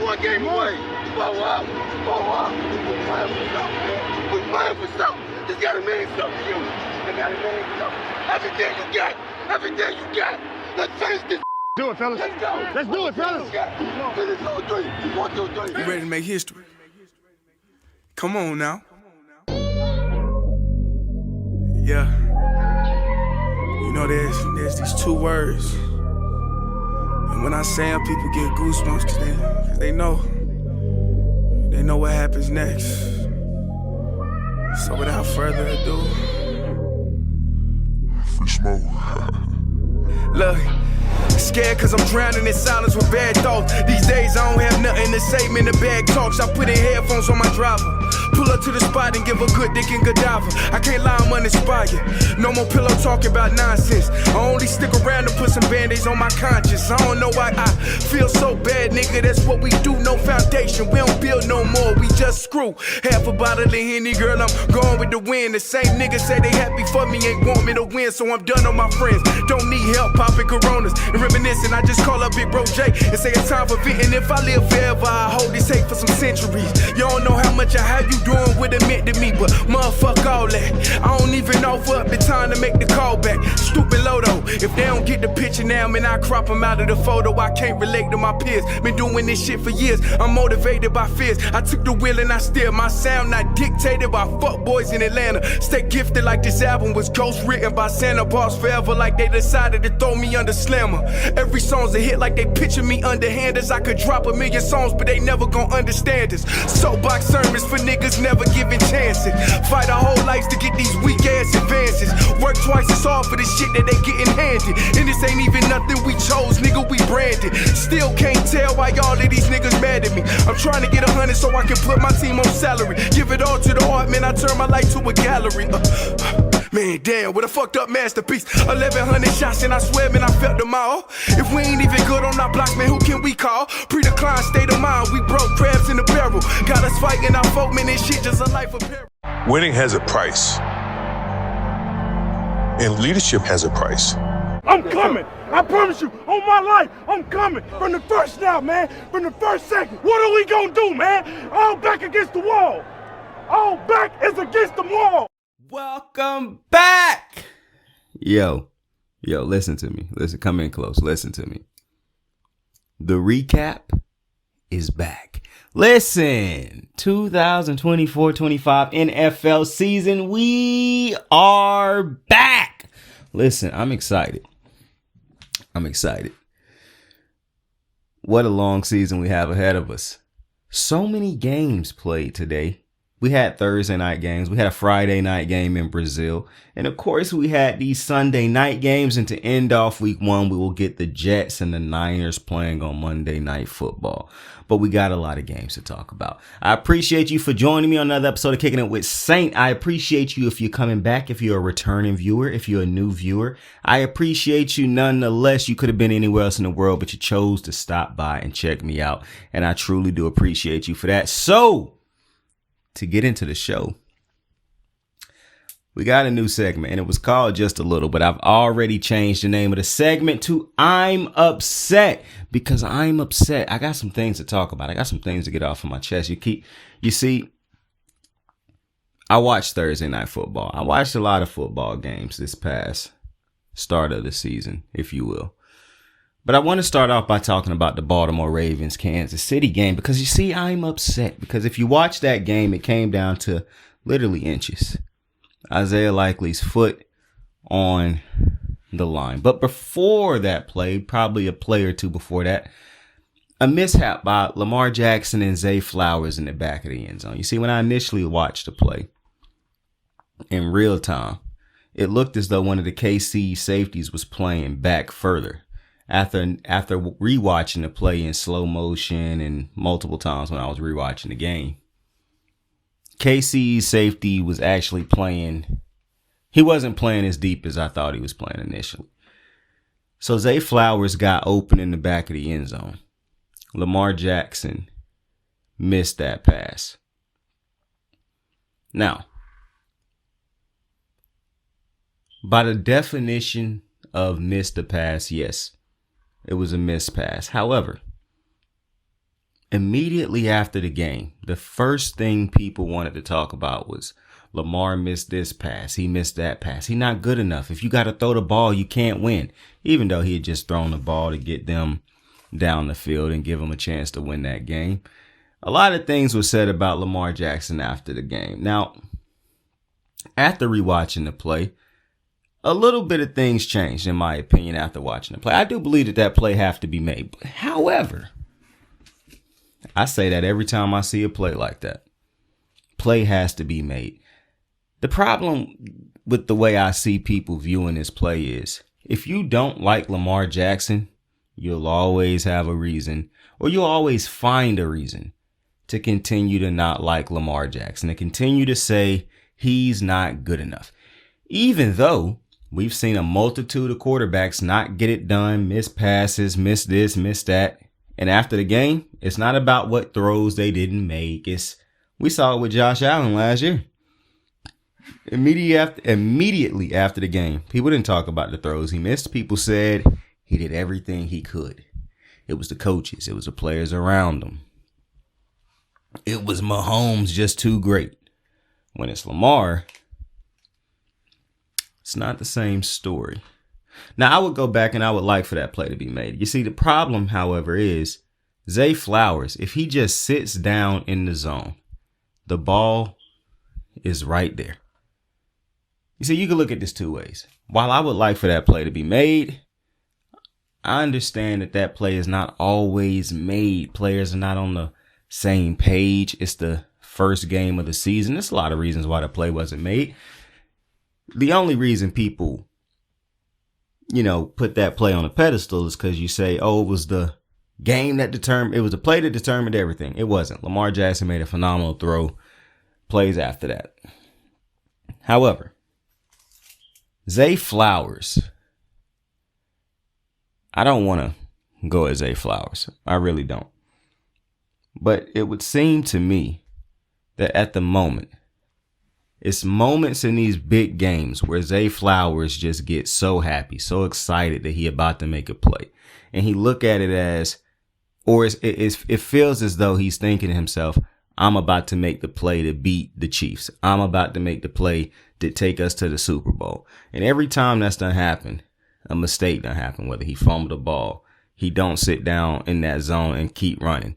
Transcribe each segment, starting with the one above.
one game away. Blow up. We're playing for something, man. We're playing for something. It's gotta mean something to you. It gotta mean something. Everything you got. Let's finish this. Do it, fellas. Let's go. Let's do it, fellas. Finish 2 3. 1 2 3. You ready to make history? Come on now. Yeah. You know, there's these two words. And when I say them, people get goosebumps because they know what happens next. So without further ado, Free smoke. look. Scared cause I'm drowning in silence with bad thoughts. These days I don't have nothing to say, man, the bag talks. I put in headphones on my driver. Pull up to the spot and give a good dick and Godiva. I can't lie, I'm uninspired. No more pillow talking about nonsense. I only stick around to put some band-aids on my conscience. I don't know why I feel so bad, nigga. That's what we do, no foundation. We don't build no more, we just screw. Half a bottle of Henny, girl, I'm going with the wind. The same niggas say they happy for me, ain't want me to win. So I'm done on my friends. Don't need help popping Coronas and reminiscing. I just call up Big Bro J and say it's time for venting. If I live forever, I hold this hate for some centuries. You don't know how much I have you doing what it meant to me, but motherfuck all that. I don't even offer up the time to make the call back. Stupid Lodo, if they don't get the picture now, man, I crop them out of the photo. I can't relate to my peers. Been doing this shit for years. I'm motivated by fears. I took the wheel and I steer. My sound not dictated by fuck boys in Atlanta. Stay gifted like this album was ghost written by Santa Bars forever, like they decided to throw me under Slammer. Every song's a hit like they picture me underhanders. I could drop 1,000,000 songs, but they never gon' understand us. Soapbox sermons for niggas never giving chances. Fight our whole lives to get these weak ass advances. Work twice as hard for the shit that they getting handed. And this ain't even nothing we chose, nigga, we branded. Still can't tell why all of these niggas mad at me. I'm trying to get 100 so I can put my team on salary. Give it all to the art, man, I turn my life to a gallery. Man, damn, what a fucked up masterpiece. 1,100 shots and I swear, man, I felt them all. If we ain't even good on our blocks, man, who can we call? Pre-decline state of mind, we broke crabs in the barrel. Got us fighting our folk, man, this shit just a life of peril. Winning has a price. And leadership has a price. I'm coming. I promise you, on my life, I'm coming. From the first snap, man. From the first second. What are we gonna do, man? All back against the wall. All back is against the wall. Welcome back. Yo, listen to me. Listen, come in close. Listen to me. The recap is back. Listen, 2024-25 NFL season, we are back. Listen, I'm excited. What a long season we have ahead of us. So many games played today. We had Thursday night games. We had a Friday night game in Brazil. And of course, we had these Sunday night games. And to end off week 1, we will get the Jets and the Niners playing on Monday Night Football. But we got a lot of games to talk about. I appreciate you for joining me on another episode of Kicking It with Saint. I appreciate you if you're coming back, if you're a returning viewer, if you're a new viewer. I appreciate you nonetheless. You could have been anywhere else in the world, but you chose to stop by and check me out. And I truly do appreciate you for that. So, to get into the show, we got a new segment and it was called Just a Little, but I've already changed the name of the segment to I'm Upset, because I'm upset. I got some things to talk about. I got some things to get off of my chest. You see, I watched Thursday Night Football. I watched a lot of football games this past start of the season, if you will. But I want to start off by talking about the Baltimore Ravens Kansas City game, because you see, I'm upset because if you watch that game, it came down to literally inches. Isaiah Likely's foot on the line. But before that play, probably a play or two before that, a mishap by Lamar Jackson and Zay Flowers in the back of the end zone. You see, when I initially watched the play in real time, it looked as though one of the KC safeties was playing back further. After rewatching the play in slow motion and multiple times when I was rewatching the game, KC's safety was actually playing. He wasn't playing as deep as I thought he was playing initially. So Zay Flowers got open in the back of the end zone. Lamar Jackson missed that pass. Now, by the definition of missed a pass, yes, it was a missed pass. However, immediately after the game, the first thing people wanted to talk about was Lamar missed this pass. He missed that pass. He's not good enough. If you got to throw the ball, you can't win. Even though he had just thrown the ball to get them down the field and give them a chance to win that game. A lot of things were said about Lamar Jackson after the game. Now, after rewatching the play, a little bit of things changed, in my opinion, after watching the play. I do believe that play have to be made. However, I say that every time I see a play like that. Play has to be made. The problem with the way I see people viewing this play is, if you don't like Lamar Jackson, you'll always have a reason, or you'll always find a reason to continue to not like Lamar Jackson, to continue to say he's not good enough. Even though we've seen a multitude of quarterbacks not get it done, miss passes, miss this, miss that. And after the game, it's not about what throws they didn't make. We saw it with Josh Allen last year. Immediately after the game, people didn't talk about the throws he missed. People said he did everything he could. It was the coaches. It was the players around him. It was Mahomes just too great. When it's Lamar, it's not the same story. Now, I would go back and I would like for that play to be made. You see, the problem, however, is Zay Flowers, if he just sits down in the zone, the ball is right there. You see, you can look at this two ways. While I would like for that play to be made, I understand that play is not always made. Players are not on the same page. It's the first game of the season. There's a lot of reasons why the play wasn't made. The only reason people, put that play on a pedestal is because you say, oh, it was the game that determined, it was the play that determined everything. It wasn't. Lamar Jackson made a phenomenal throw, plays after that. However, Zay Flowers, I don't want to go at Zay Flowers. I really don't. But it would seem to me that at the moment, it's moments in these big games where Zay Flowers just gets so happy, so excited that he about to make a play. And he look at it as, or it feels as though he's thinking to himself, I'm about to make the play to beat the Chiefs. I'm about to make the play to take us to the Super Bowl. And every time that's done happen, a mistake done happen, whether he fumbled the ball, he don't sit down in that zone and keep running.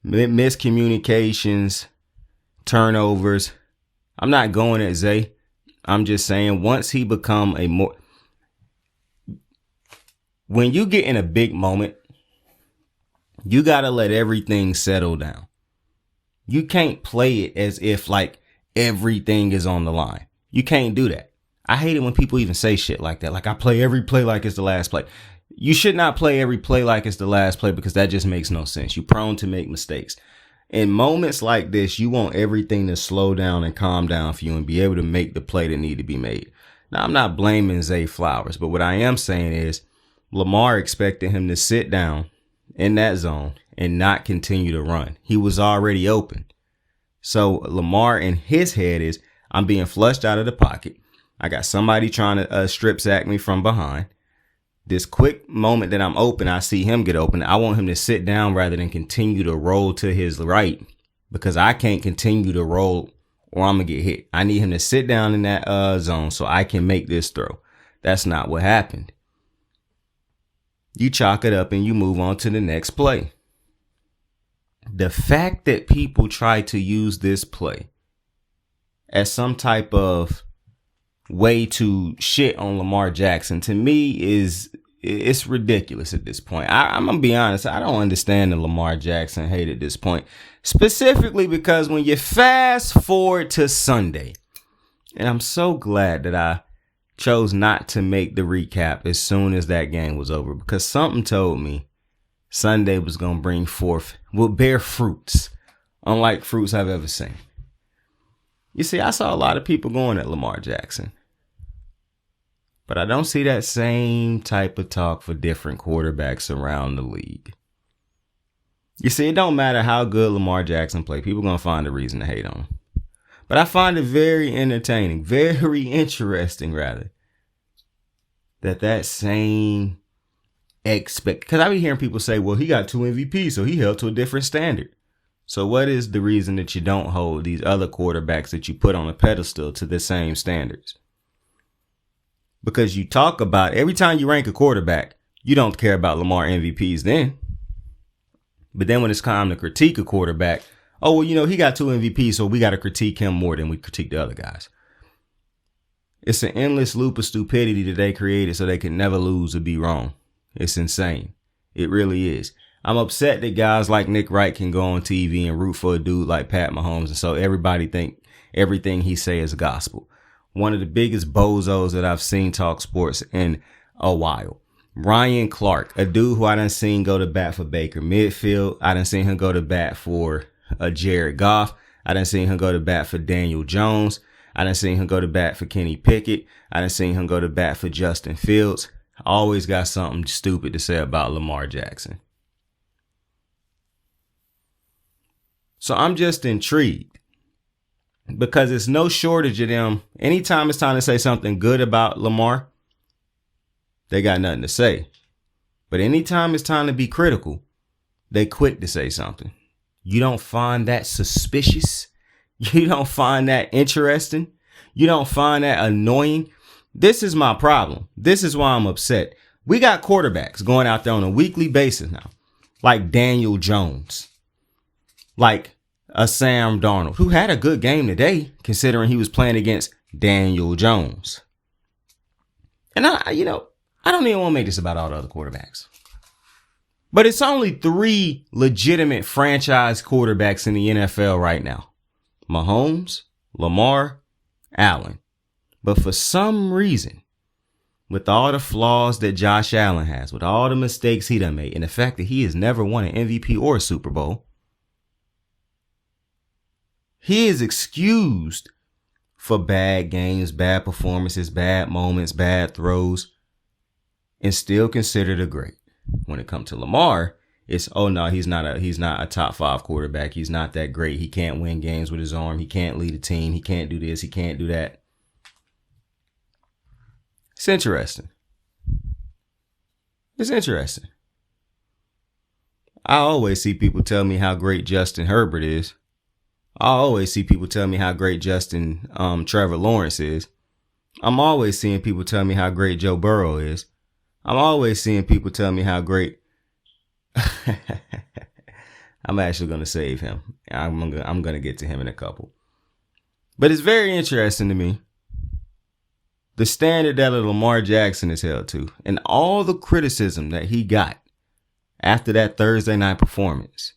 Miscommunications, turnovers. I'm not going at Zay. I'm just saying once he become when you get in a big moment, you got to let everything settle down. You can't play it as if like everything is on the line. You can't do that. I hate it when people even say shit like that. Like, I play every play like it's the last play. You should not play every play like it's the last play, because that just makes no sense. You're prone to make mistakes. In moments like this, you want everything to slow down and calm down for you and be able to make the play that need to be made. Now, I'm not blaming Zay Flowers, but what I am saying is Lamar expected him to sit down in that zone and not continue to run. He was already open. So Lamar in his head is, I'm being flushed out of the pocket. I got somebody trying to strip sack me from behind. This quick moment that I'm open, I see him get open. I want him to sit down rather than continue to roll to his right, because I can't continue to roll or I'm going to get hit. I need him to sit down in that zone so I can make this throw. That's not what happened. You chalk it up and you move on to the next play. The fact that people try to use this play as some type of way to shit on Lamar Jackson, to me, it's ridiculous at this point. I'm going to be honest. I don't understand the Lamar Jackson hate at this point, specifically because when you fast forward to Sunday, and I'm so glad that I chose not to make the recap as soon as that game was over, because something told me Sunday was going to bear fruits, unlike fruits I've ever seen. You see, I saw a lot of people going at Lamar Jackson, but I don't see that same type of talk for different quarterbacks around the league. You see, it don't matter how good Lamar Jackson play, people going to find a reason to hate on him. But I find it very entertaining, very interesting rather, that same expect, because I be hearing people say, well, he got 2 MVPs, so he held to a different standard. So what is the reason that you don't hold these other quarterbacks that you put on a pedestal to the same standards? Because you talk about, every time you rank a quarterback, you don't care about Lamar MVPs then. But then when it's time to critique a quarterback, oh, well, he got 2 MVPs, so we got to critique him more than we critique the other guys. It's an endless loop of stupidity that they created so they can never lose or be wrong. It's insane. It really is. I'm upset that guys like Nick Wright can go on TV and root for a dude like Pat Mahomes, and so everybody think everything he say is gospel. One of the biggest bozos that I've seen talk sports in a while. Ryan Clark, a dude who I done seen go to bat for Baker Mayfield. I done seen him go to bat for Jared Goff. I done seen him go to bat for Daniel Jones. I done seen him go to bat for Kenny Pickett. I done seen him go to bat for Justin Fields. Always got something stupid to say about Lamar Jackson. So I'm just intrigued because it's no shortage of them. Anytime it's time to say something good about Lamar, they got nothing to say. But anytime it's time to be critical, they quick to say something. You don't find that suspicious? You don't find that interesting? You don't find that annoying? This is my problem. This is why I'm upset. We got quarterbacks going out there on a weekly basis now, like Daniel Jones, like a Sam Darnold, who had a good game today, considering he was playing against Daniel Jones. And I don't even want to make this about all the other quarterbacks. But it's only 3 legitimate franchise quarterbacks in the NFL right now. Mahomes, Lamar, Allen. But for some reason, with all the flaws that Josh Allen has, with all the mistakes he done made, and the fact that he has never won an MVP or a Super Bowl, he is excused for bad games, bad performances, bad moments, bad throws, and still considered a great. When it comes to Lamar, it's, oh no, he's not a top 5 quarterback. He's not that great. He can't win games with his arm. He can't lead a team. He can't do this. He can't do that. It's interesting. It's interesting. I always see people tell me how great Justin Herbert is. I always see people tell me how great Trevor Lawrence is. I'm always seeing people tell me how great Joe Burrow is. I'm always seeing people tell me how great. I'm actually going to save him. I'm going to get to him in a couple. But it's very interesting to me, the standard that Lamar Jackson is held to, and all the criticism that he got after that Thursday night performance.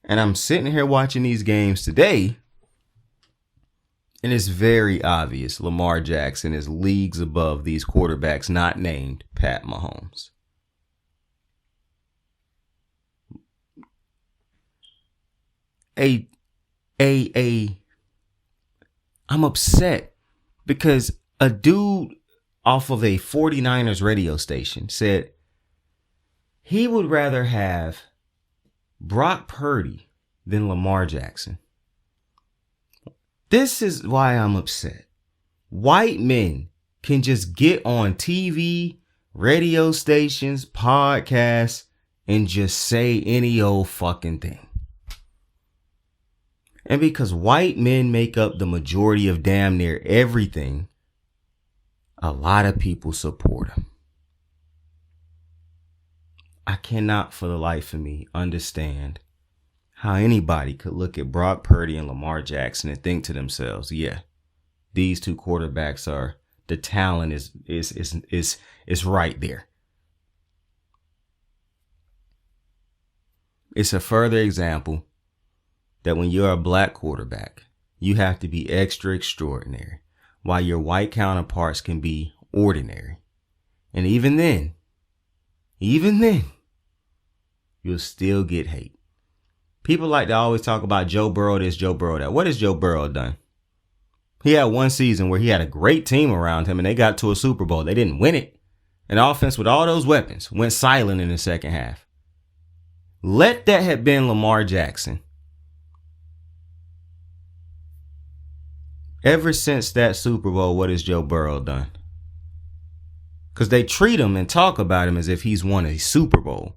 And I'm sitting here watching these games today, and it's very obvious Lamar Jackson is leagues above these quarterbacks not named Pat Mahomes. I'm upset because a dude off of a 49ers radio station said he would rather have Brock Purdy than Lamar Jackson. This is why I'm upset. White men can just get on TV, radio stations, podcasts, and just say any old fucking thing. And because white men make up the majority of damn near everything, a lot of people support them. I cannot for the life of me understand how anybody could look at Brock Purdy and Lamar Jackson and think to themselves, yeah, these 2 quarterbacks are, the talent is right there. It's a further example that when you're a black quarterback, you have to be extra extraordinary, while your white counterparts can be ordinary. And even then, you'll still get hate. People like to always talk about Joe Burrow this, Joe Burrow that. What has Joe Burrow done? He had one season where he had a great team around him and they got to a Super Bowl. They didn't win it. An offense with all those weapons went silent in the second half. Let that have been Lamar Jackson. Ever since that Super Bowl, what has Joe Burrow done? because they treat him and talk about him as if he's won a Super Bowl.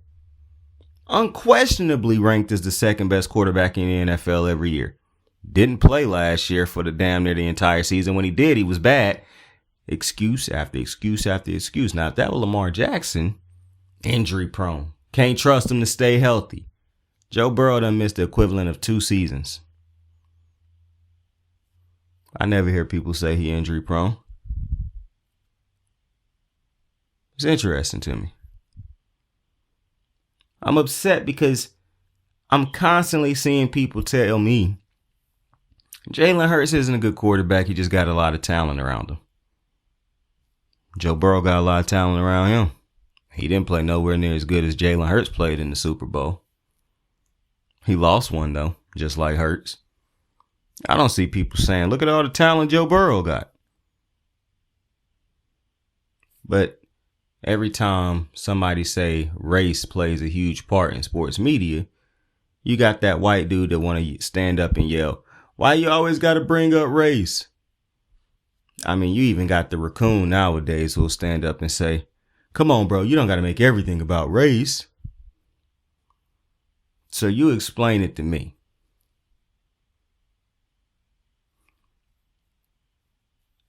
Unquestionably ranked as the second best quarterback in the NFL every year. Didn't play last year for the damn near the entire season. When he did, he was bad. Excuse after excuse after excuse. Now, if that was Lamar Jackson, injury prone. Can't trust him to stay healthy. Joe Burrow done missed the equivalent of 2 seasons. I never hear people say he injury prone. It's interesting to me. I'm upset because I'm constantly seeing people tell me Jalen Hurts isn't a good quarterback. He just got a lot of talent around him. Joe Burrow got a lot of talent around him. He didn't play nowhere near as good as Jalen Hurts played in the Super Bowl. He lost one, though, just like Hurts. I don't see people saying, look at all the talent Joe Burrow got. But every time somebody say race plays a huge part in sports media, you got that white dude that want to stand up and yell, why you always got to bring up race? I mean, you even got the raccoon nowadays who'll stand up and say, come on, bro, you don't got to make everything about race. So you explain it to me.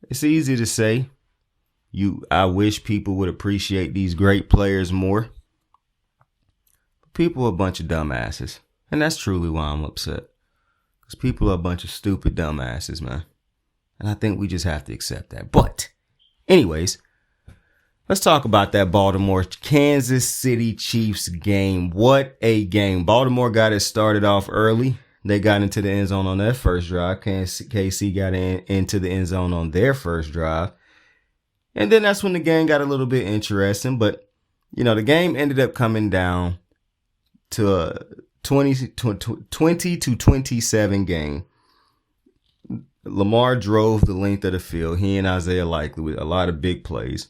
It's easy to say, I wish people would appreciate these great players more. But people are a bunch of dumbasses. And that's truly why I'm upset. Because people are a bunch of stupid dumbasses, man. And I think we just have to accept that. But anyways, let's talk about that Baltimore Kansas City Chiefs game. What a game. Baltimore got it started off early. They got into the end zone on their first drive. KC got into the end zone on their first drive. And then that's when the game got a little bit interesting. But, you know, the game ended up coming down to a 20 to 27 game. Lamar drove the length of the field. He and Isaiah Likely with a lot of big plays.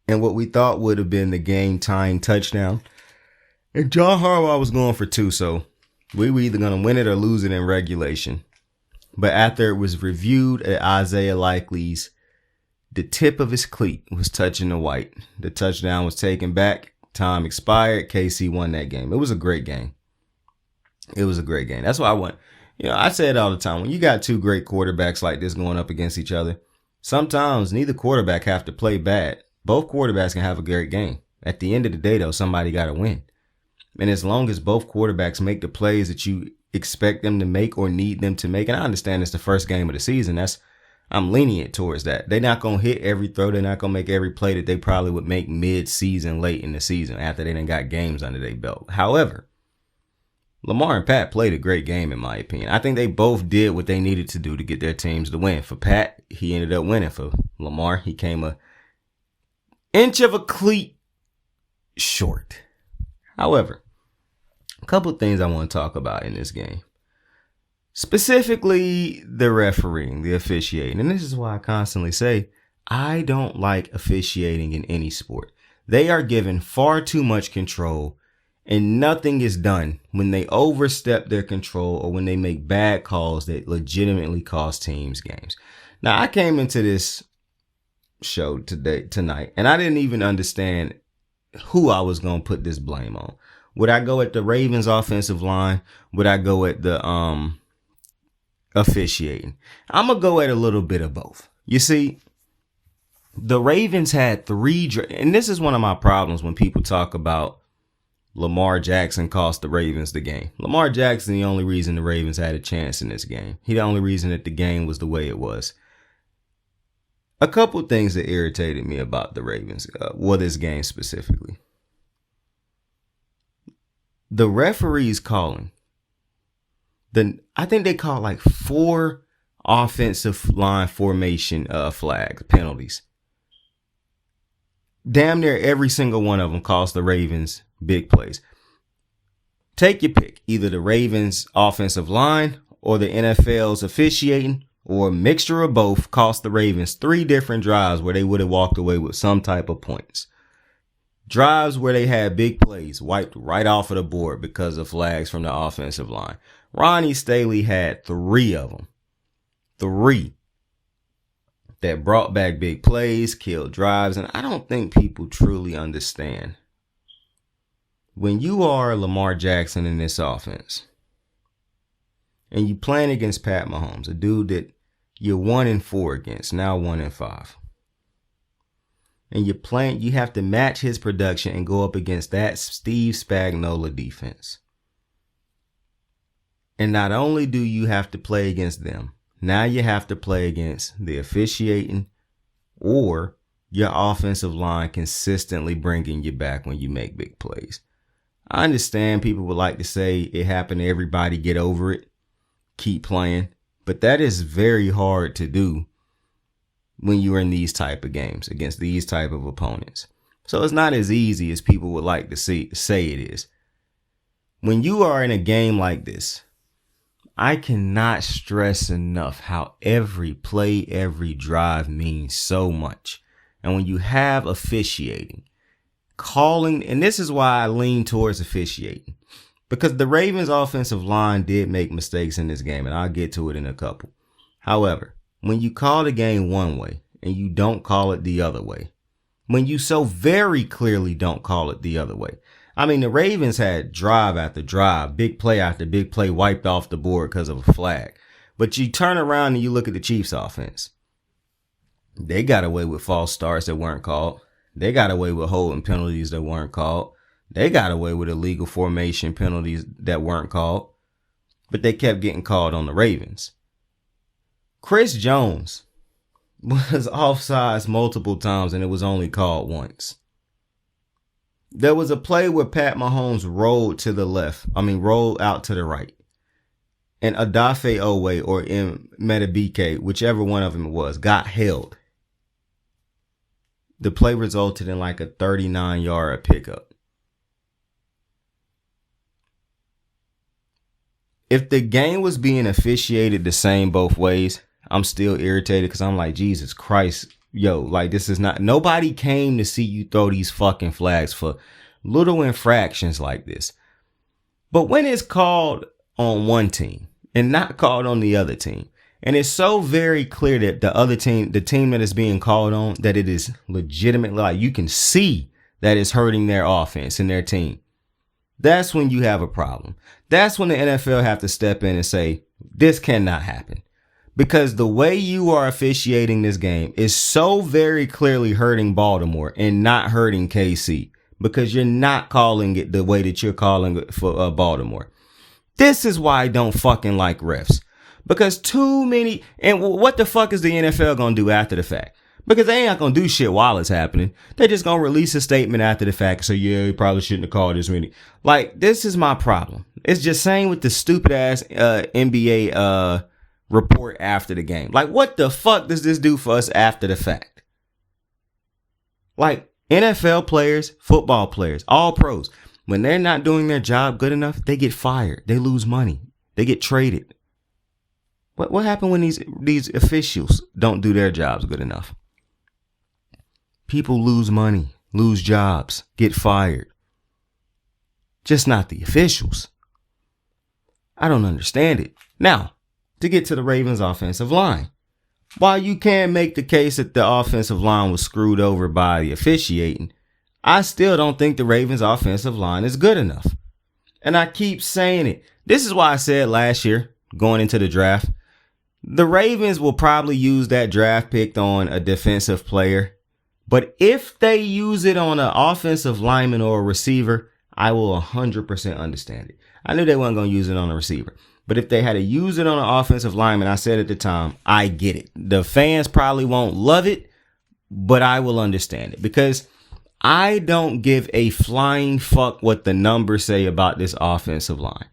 And what we thought would have been the game-tying touchdown. And John Harbaugh was going for 2, so we were either going to win it or lose it in regulation. But after it was reviewed at Isaiah Likely's, the tip of his cleat was touching the white. The touchdown was taken back. Time expired. KC won that game. It was a great game. It was a great game. That's why I want, I say it all the time. When you got 2 great quarterbacks like this going up against each other, sometimes neither quarterback have to play bad. Both quarterbacks can have a great game. At the end of the day, though, somebody got to win. And as long as both quarterbacks make the plays that you expect them to make or need them to make, and I understand it's the first game of the season, I'm lenient towards that. They're not going to hit every throw. They're not going to make every play that they probably would make mid-season, late in the season, after they done got games under their belt. However, Lamar and Pat played a great game, in my opinion. I think they both did what they needed to do to get their teams to win. For Pat, he ended up winning. For Lamar, he came an inch of a cleat short. However, a couple of things I want to talk about in this game. Specifically, the refereeing, the officiating. And this is why I constantly say, I don't like officiating in any sport. They are given far too much control, and nothing is done when they overstep their control or when they make bad calls that legitimately cost teams games. Now, I came into this show tonight, and I didn't even understand who I was going to put this blame on. Would I go at the Ravens offensive line? Would I go at the officiating? I'm going to go at a little bit of both. You see, the Ravens had 3, and this is one of my problems when people talk about Lamar Jackson cost the Ravens the game. Lamar Jackson, the only reason the Ravens had a chance in this game. He the only reason that the game was the way it was. A couple things that irritated me about the Ravens, this game specifically. The referees calling. I think they called like 4 offensive line formation flags, penalties. Damn near every single one of them cost the Ravens big plays. Take your pick. Either the Ravens offensive line or the NFL's officiating, or a mixture of both, cost the Ravens 3 different drives where they would have walked away with some type of points. Drives where they had big plays wiped right off of the board because of flags from the offensive line. Ronnie Staley had 3 of them. 3. that brought back big plays, killed drives, and I don't think people truly understand. When you are Lamar Jackson in this offense, and you playing against Pat Mahomes, a dude that you're 1-4 against, now 1-5. And you have to match his production and go up against that Steve Spagnuolo defense. And not only do you have to play against them, now you have to play against the officiating or your offensive line consistently bringing you back when you make big plays. I understand people would like to say it happened to everybody, get over it, keep playing. But that is very hard to do when you're in these type of games against these type of opponents. So it's not as easy as people would like to say it is. When you are in a game like this, I cannot stress enough how every play, every drive means so much. And when you have officiating, calling, and this is why I lean towards officiating, because the Ravens offensive line did make mistakes in this game, and I'll get to it in a couple. However, when you call the game one way and you don't call it the other way, when you so very clearly don't call it the other way. I mean, the Ravens had drive after drive, big play after big play wiped off the board because of a flag. But you turn around and you look at the Chiefs offense. They got away with false starts that weren't called. They got away with holding penalties that weren't called. They got away with illegal formation penalties that weren't called. But they kept getting called on the Ravens. Chris Jones was offsides multiple times and it was only called once. There was a play where Pat Mahomes rolled out to the right. And Odafe Owe or Metabike, whichever one of them it was, got held. The play resulted in like a 39-yard pickup. If the game was being officiated the same both ways, I'm still irritated because I'm like, Jesus Christ, yo, like this is not, nobody came to see you throw these fucking flags for little infractions like this. But when it's called on one team and not called on the other team, and it's so very clear that the other team, the team that is being called on, that it is legitimately, like you can see that it's hurting their offense and their team. That's when you have a problem. That's when the NFL have to step in and say, this cannot happen. Because the way you are officiating this game is so very clearly hurting Baltimore and not hurting KC. Because you're not calling it the way that you're calling it for Baltimore. This is why I don't fucking like refs. Because too many, and what the fuck is the NFL going to do after the fact? Because they ain't not going to do shit while it's happening. They're just going to release a statement after the fact. So yeah, you probably shouldn't have called this many. Like, this is my problem. It's just same with the stupid ass NBA report after the game. Like, what the fuck does this do for us after the fact? Like, NFL players, football players, all pros, when they're not doing their job good enough, they get fired. They lose money. They get traded. What happened when these officials don't do their jobs good enough? People lose money, lose jobs, get fired. Just not the officials. I don't understand it. Now, to get to the Ravens offensive line. While you can make the case that the offensive line was screwed over by the officiating, I still don't think the Ravens offensive line is good enough. And I keep saying it. This is why I said last year, going into the draft, the Ravens will probably use that draft pick on a defensive player. But if they use it on an offensive lineman or a receiver, I will 100% understand it. I knew they weren't going to use it on a receiver. But if they had to use it on an offensive lineman, I said at the time, I get it. The fans probably won't love it, but I will understand it. Because I don't give a flying fuck what the numbers say about this offensive line.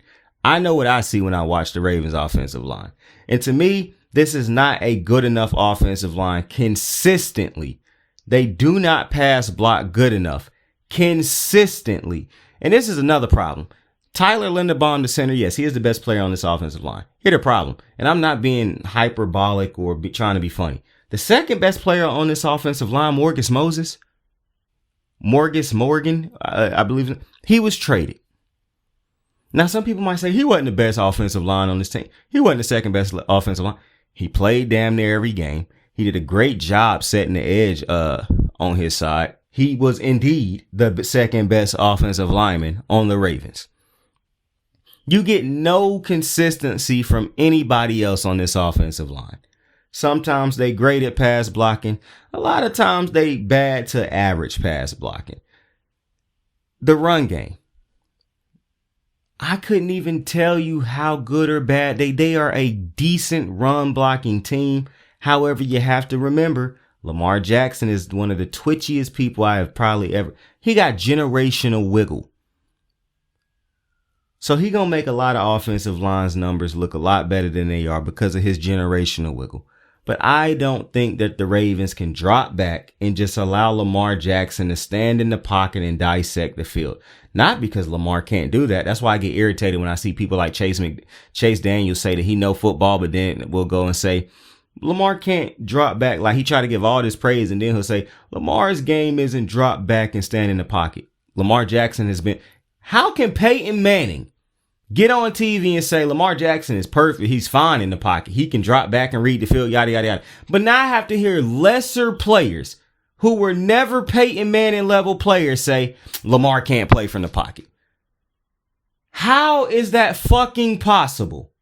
I know what I see when I watch the Ravens offensive line. And to me, this is not a good enough offensive line consistently. They do not pass block good enough consistently. And this is another problem. Tyler Linderbaum, the center, yes, he is the best player on this offensive line. Here's the problem. And I'm not being hyperbolic or trying to be funny. The second best player on this offensive line, Morgan, I believe he was traded. Now, some people might say he wasn't the best offensive line on this team. He wasn't the second best offensive line. He played damn near every game. He did a great job setting the edge on his side. He was indeed the second best offensive lineman on the Ravens. You get no consistency from anybody else on this offensive line. Sometimes they great at pass blocking. A lot of times they bad to average pass blocking. The run game. I couldn't even tell you how good or bad they are. A decent run blocking team. However, you have to remember, Lamar Jackson is one of the twitchiest people I have probably ever. He got generational wiggle. So he gonna make a lot of offensive lines numbers look a lot better than they are because of his generational wiggle. But I don't think that the Ravens can drop back and just allow Lamar Jackson to stand in the pocket and dissect the field. Not because Lamar can't do that. That's why I get irritated when I see people like Chase Daniels say that he know football, but then we'll go and say Lamar can't drop back. Like he try to give all this praise and then he'll say Lamar's game isn't drop back and stand in the pocket. Lamar Jackson has been. How can Peyton Manning get on TV and say Lamar Jackson is perfect? He's fine in the pocket. He can drop back and read the field, yada, yada, yada. But now I have to hear lesser players who were never Peyton Manning level players say Lamar can't play from the pocket. How is that fucking possible?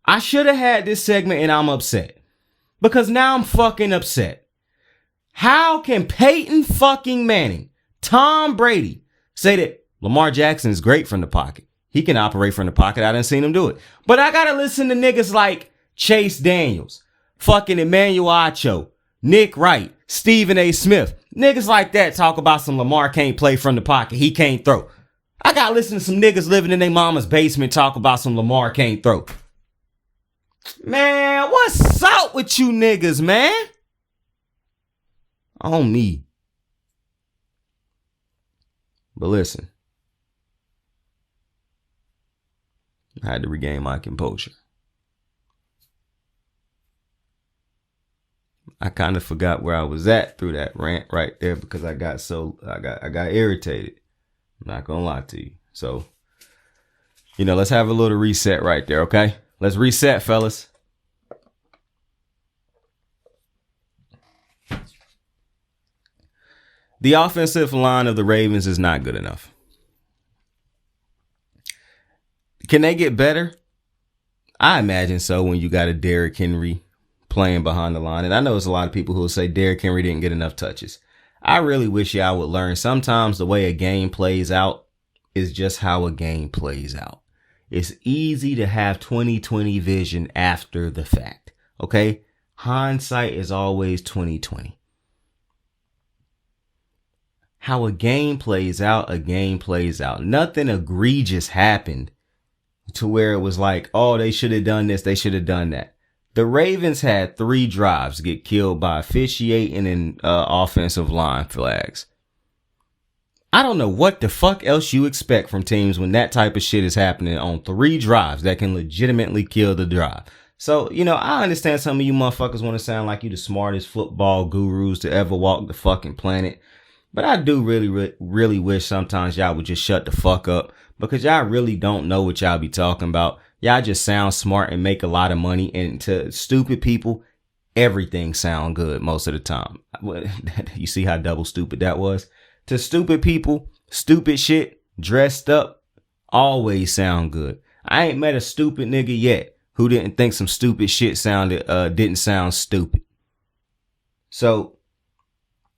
I should have had this segment and I'm upset. Because now I'm fucking upset. How can Peyton fucking Manning, Tom Brady, say that Lamar Jackson is great from the pocket? He can operate from the pocket. I done seen him do it. But I gotta listen to niggas like Chase Daniels, fucking Emmanuel Acho, Nick Wright, Stephen A. Smith. Niggas like that talk about some Lamar can't play from the pocket. He can't throw. I gotta listen to some niggas living in their mama's basement talk about some Lamar can't throw. Man, what's up with you niggas, man? On me. But listen. I had to regain my composure. I kind of forgot where I was at through that rant right there because I got irritated. I'm not gonna lie to you. So, let's have a little reset right there, okay? Let's reset, fellas. The offensive line of the Ravens is not good enough. Can they get better? I imagine so when you got a Derrick Henry playing behind the line. And I know there's a lot of people who will say Derrick Henry didn't get enough touches. I really wish y'all would learn sometimes the way a game plays out is just how a game plays out. It's easy to have 20/20 vision after the fact. Okay? Hindsight is always 20/20. How a game plays out, a game plays out. Nothing egregious happened to where it was like, oh, they should have done this, they should have done that. The Ravens had 3 drives get killed by officiating and offensive line flags. I don't know what the fuck else you expect from teams when that type of shit is happening on 3 drives that can legitimately kill the drive. So, I understand some of you motherfuckers want to sound like you the smartest football gurus to ever walk the fucking planet. But I do really wish sometimes y'all would just shut the fuck up because y'all really don't know what y'all be talking about. Y'all just sound smart and make a lot of money. And to stupid people, everything sound good most of the time. You see how double stupid that was? To stupid people, stupid shit dressed up always sound good. I ain't met a stupid nigga yet who didn't think some stupid shit didn't sound stupid. So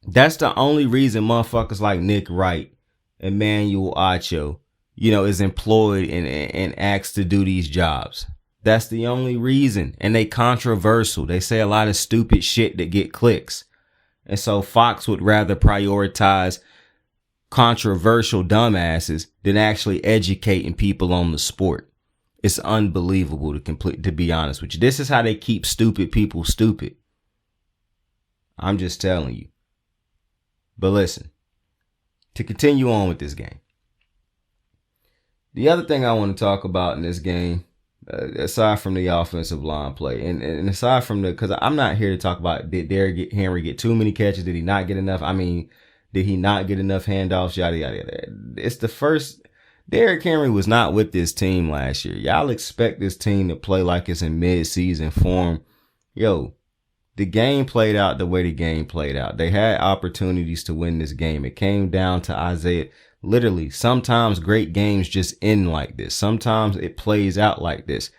that's the only reason motherfuckers like Nick Wright, Emmanuel Acho, is employed and asked to do these jobs. That's the only reason. And they controversial. They say a lot of stupid shit that get clicks. And so Fox would rather prioritize controversial dumbasses than actually educating people on the sport. It's unbelievable to be honest with you. This is how they keep stupid people stupid. I'm just telling you. But listen, to continue on with this game. The other thing I want to talk about in this game, aside from the offensive line play, and aside from because I'm not here to talk about did Derrick Henry get too many catches? Did he not get enough? I mean, did he not get enough handoffs? Yada, yada, yada. It's the first. Derrick Henry was not with this team last year. Y'all expect this team to play like it's in mid-season form. Yo, the game played out the way the game played out. They had opportunities to win this game. It came down to Isaiah. Literally, sometimes great games just end like this. Sometimes it plays out like this.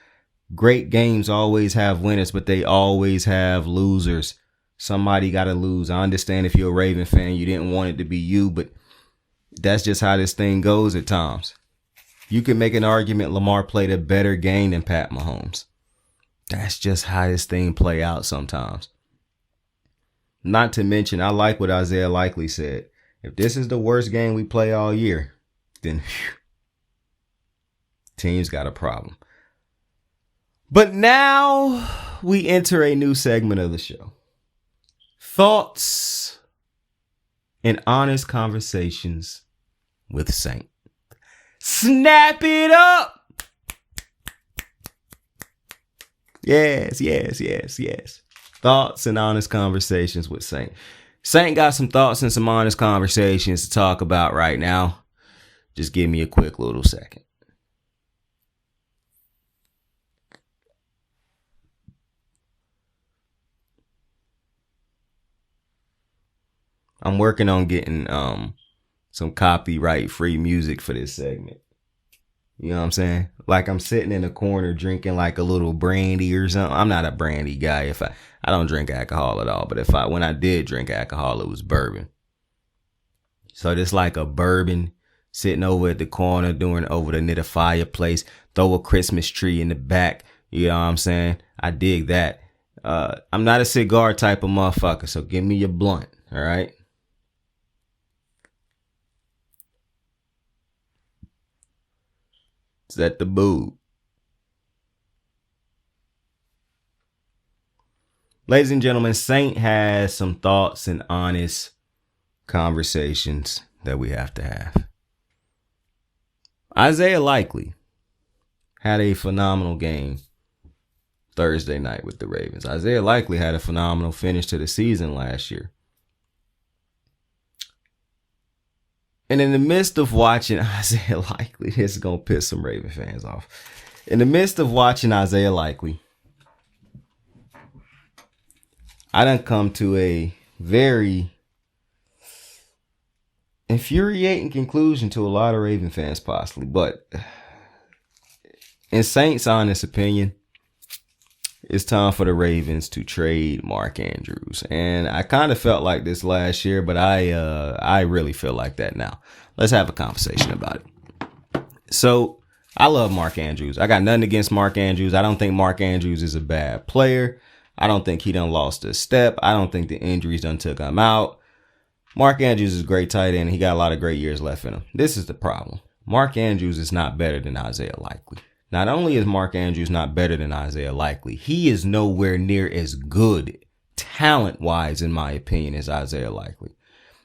Great games always have winners, but they always have losers. Somebody got to lose. I understand if you're a Raven fan, you didn't want it to be you, but that's just how this thing goes at times. You can make an argument Lamar played a better game than Pat Mahomes. That's just how this thing play out sometimes. Not to mention, I like what Isaiah Likely said. If this is the worst game we play all year, then team's got a problem. But now we enter a new segment of the show. Thoughts and honest conversations with Saint. Snap it up! Yes. Thoughts and honest conversations with Saint. Saint got some thoughts and some honest conversations to talk about right now. Just give me a quick little second. I'm working on getting some copyright free music for this segment. You know what I'm saying? Like I'm sitting in a corner drinking like a little brandy or something. I'm not a brandy guy. I don't drink alcohol at all. But when I did drink alcohol, it was bourbon. So just like a bourbon sitting over at the corner over the near the fireplace, throw a Christmas tree in the back. You know what I'm saying? I dig that. I'm not a cigar type of motherfucker. So give me your blunt. All right. Set the boob. Ladies and gentlemen, Saint has some thoughts and honest conversations that we have to have. Isaiah Likely had a phenomenal game Thursday night with the Ravens. Isaiah Likely had a phenomenal finish to the season last year. And in the midst of watching Isaiah Likely, this is going to piss some Raven fans off. In the midst of watching Isaiah Likely, I done come to a very infuriating conclusion to a lot of Raven fans possibly. But in Saint's honest opinion, it's time for the Ravens to trade Mark Andrews. And I kind of felt like this last year, but I really feel like that now. Let's have a conversation about it. So I love Mark Andrews. I got nothing against Mark Andrews. I don't think Mark Andrews is a bad player. I don't think he done lost a step. I don't think the injuries done took him out. Mark Andrews is a great tight end. He got a lot of great years left in him. This is the problem. Mark Andrews is not better than Isaiah Likely. Not only is Mark Andrews not better than Isaiah Likely, he is nowhere near as good talent-wise, in my opinion, as Isaiah Likely.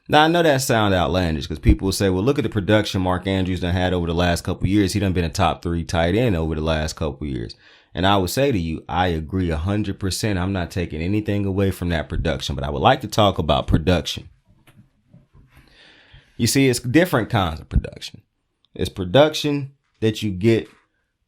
Now, I know that sounds outlandish because people will say, well, look at the production Mark Andrews done had over the last couple of years. He done been a top 3 tight end over the last couple of years. And I would say to you, I agree 100%. I'm not taking anything away from that production, but I would like to talk about production. You see, it's different kinds of production. It's production that you get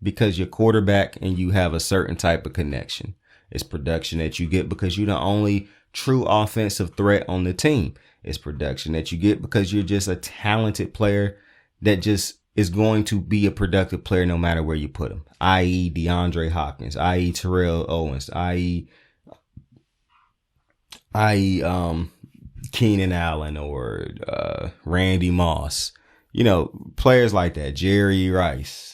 because you're quarterback and you have a certain type of connection. It's production that you get because you're the only true offensive threat on the team. It's production that you get because you're just a talented player that just is going to be a productive player no matter where you put him, i.e. DeAndre Hopkins, i.e. Terrell Owens, i.e. Keenan Allen or Randy Moss. You know, players like that, Jerry Rice.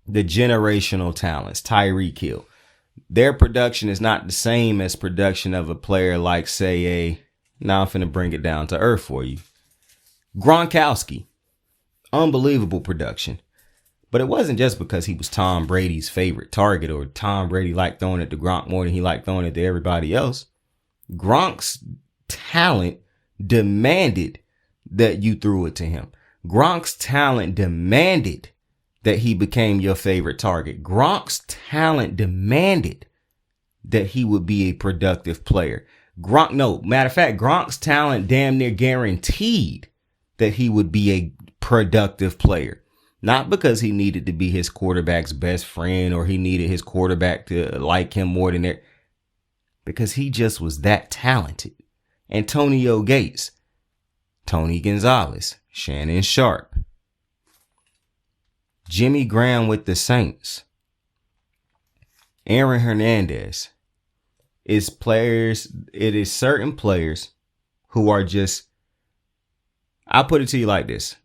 The generational talents, Tyreek Hill. Their production is not the same as production of a player like, say, now I'm finna bring it down to earth for you. Gronkowski. Unbelievable production. But it wasn't just because he was Tom Brady's favorite target or Tom Brady liked throwing it to Gronk more than he liked throwing it to everybody else. Gronk's talent demanded that you threw it to him. Gronk's talent demanded that he became your favorite target. Gronk's talent demanded that he would be a productive player. Matter of fact, Gronk's talent damn near guaranteed that he would be a productive player. Not because he needed to be his quarterback's best friend or he needed his quarterback to like him more than that. because he just was that talented. Antonio Gates, Tony Gonzalez, Shannon Sharp, Jimmy Graham with the Saints, Aaron Hernandez. It is certain players who are just, I'll put it to you like this.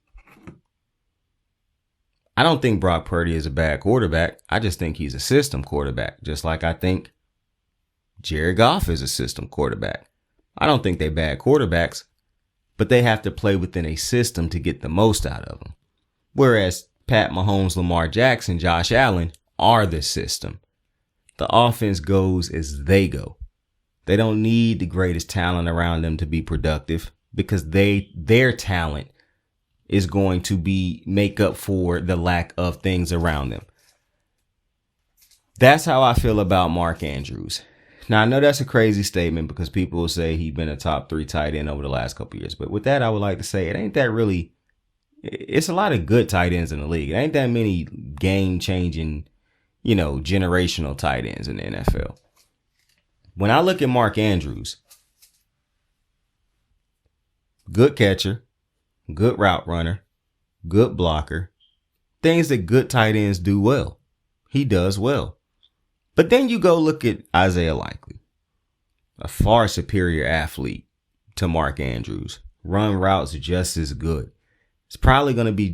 I don't think Brock Purdy is a bad quarterback. I just think he's a system quarterback, just like I think Jared Goff is a system quarterback. I don't think they're bad quarterbacks, but they have to play within a system to get the most out of them. Whereas Pat Mahomes, Lamar Jackson, Josh Allen are the system. The offense goes as they go. They don't need the greatest talent around them to be productive because their talent is going to make up for the lack of things around them. That's how I feel about Mark Andrews. Now, I know that's a crazy statement because people will say he's been a top 3 tight end over the last couple of years. But with that, I would like to say it ain't that really. It's a lot of good tight ends in the league. It ain't that many game-changing, generational tight ends in the NFL. When I look at Mark Andrews, good catcher, good route runner, good blocker, things that good tight ends do well. He does well. But then you go look at Isaiah Likely, a far superior athlete to Mark Andrews. Run routes just as good. It's probably going to be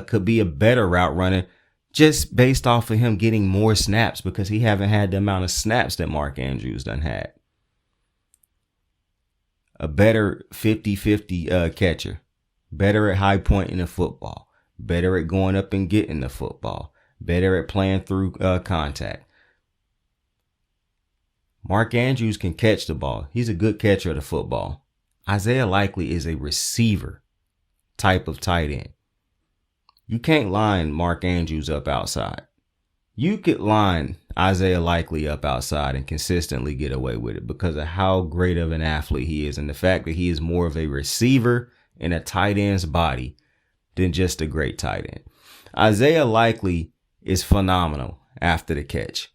could be a better route runner just based off of him getting more snaps because he haven't had the amount of snaps that Mark Andrews done had. A better 50-50 catcher. Better at high point in the football. Better at going up and getting the football. Better at playing through contact. Mark Andrews can catch the ball. He's a good catcher of the football. Isaiah Likely is a receiver type of tight end. You can't line Mark Andrews up outside. You could line Isaiah Likely up outside and consistently get away with it because of how great of an athlete he is and the fact that he is more of a receiver in a tight end's body than just a great tight end. Isaiah Likely is phenomenal after the catch.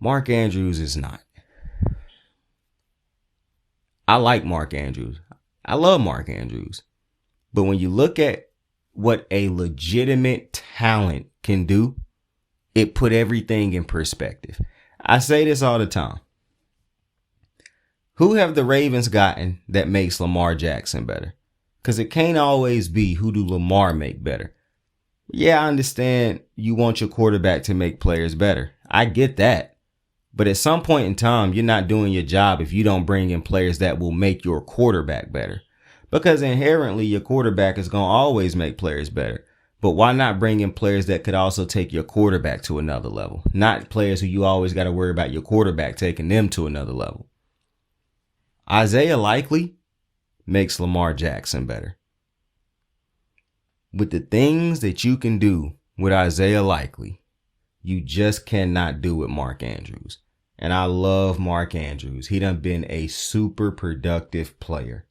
Mark Andrews is not. I like Mark Andrews. I love Mark Andrews. But when you look at what a legitimate talent can do, it put everything in perspective. I say this all the time. Who have the Ravens gotten that makes Lamar Jackson better? Because it can't always be who do Lamar make better. Yeah, I understand you want your quarterback to make players better. I get that. But at some point in time, you're not doing your job if you don't bring in players that will make your quarterback better. Because inherently, your quarterback is going to always make players better. But why not bring in players that could also take your quarterback to another level? Not players who you always got to worry about your quarterback taking them to another level. Isaiah Likely makes Lamar Jackson better. With the things that you can do with Isaiah Likely, you just cannot do with Mark Andrews. And I love Mark Andrews. He done been a super productive player.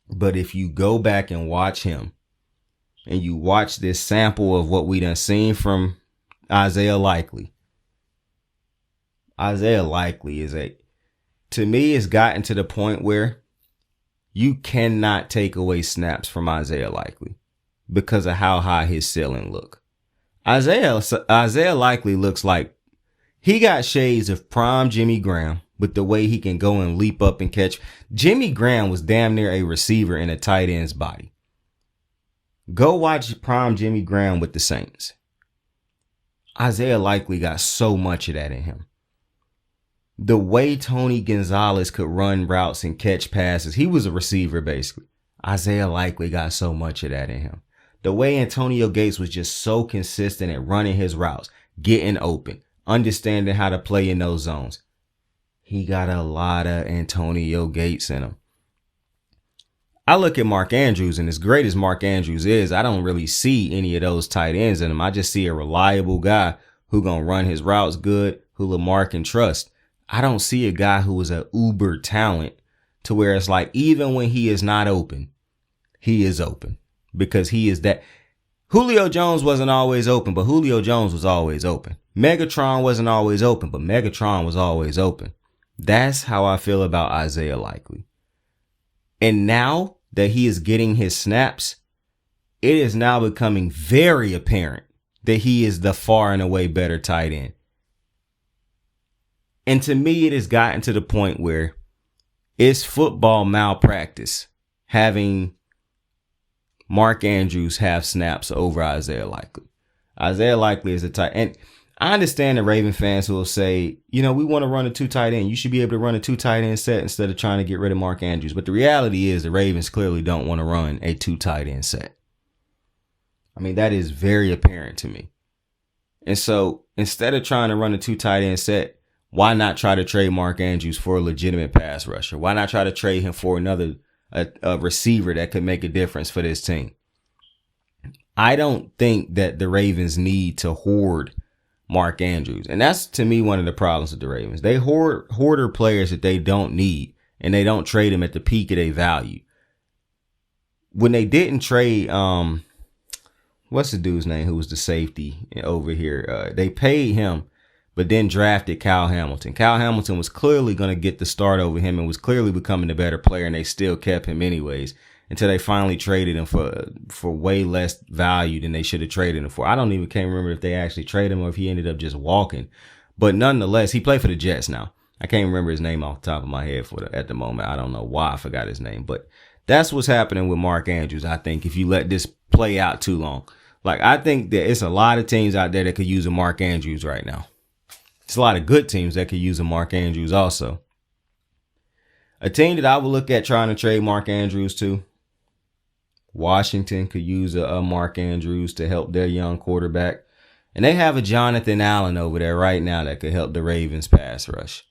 But if you go back and watch him, and you watch this sample of what we done seen from Isaiah Likely is to me, it's gotten to the point where you cannot take away snaps from Isaiah Likely because of how high his ceiling look. Isaiah Likely looks like he got shades of prime Jimmy Graham with the way he can go and leap up and catch. Jimmy Graham was damn near a receiver in a tight end's body. Go watch prime Jimmy Graham with the Saints. Isaiah Likely got so much of that in him. The way Tony Gonzalez could run routes and catch passes, he was a receiver basically. Isaiah Likely got so much of that in him. The way Antonio Gates was just so consistent at running his routes, getting open, understanding how to play in those zones. He got a lot of Antonio Gates in him. I look at Mark Andrews, and as great as Mark Andrews is, I don't really see any of those tight ends in him. I just see a reliable guy who gonna run his routes good, who Lamar can trust. I don't see a guy who is an uber talent to where it's like even when he is not open, he is open because he is that. Julio Jones wasn't always open, but Julio Jones was always open. Megatron wasn't always open, but Megatron was always open. That's how I feel about Isaiah Likely. And now that he is getting his snaps, it is now becoming very apparent that he is the far and away better tight end. And to me, it has gotten to the point where it's football malpractice having Mark Andrews have snaps over Isaiah Likely. Isaiah Likely is a tight end. I understand the Raven fans who will say, we want to run a 2 tight end. You should be able to run a 2 tight end set instead of trying to get rid of Mark Andrews. But the reality is the Ravens clearly don't want to run a 2 tight end set. I mean, that is very apparent to me. And so instead of trying to run a 2 tight end set, why not try to trade Mark Andrews for a legitimate pass rusher? Why not try to trade him for another a receiver that could make a difference for this team? I don't think that the Ravens need to hoard Mark Andrews. And that's, to me, one of the problems with the Ravens. They hoarder players that they don't need, and they don't trade them at the peak of their value. When they didn't trade, what's the dude's name who was the safety over here? They paid him, but then drafted Kyle Hamilton. Kyle Hamilton was clearly going to get the start over him and was clearly becoming a better player, and they still kept him anyways until they finally traded him for way less value than they should have traded him for. I can't remember if they actually traded him or if he ended up just walking. But nonetheless, he played for the Jets now. I can't remember his name off the top of my head at the moment. I don't know why I forgot his name, but that's what's happening with Mark Andrews. I think if you let this play out too long, I think that it's a lot of teams out there that could use a Mark Andrews right now. It's a lot of good teams that could use a Mark Andrews also. A team that I would look at trying to trade Mark Andrews to, Washington could use a Mark Andrews to help their young quarterback. And they have a Jonathan Allen over there right now that could help the Ravens pass rush.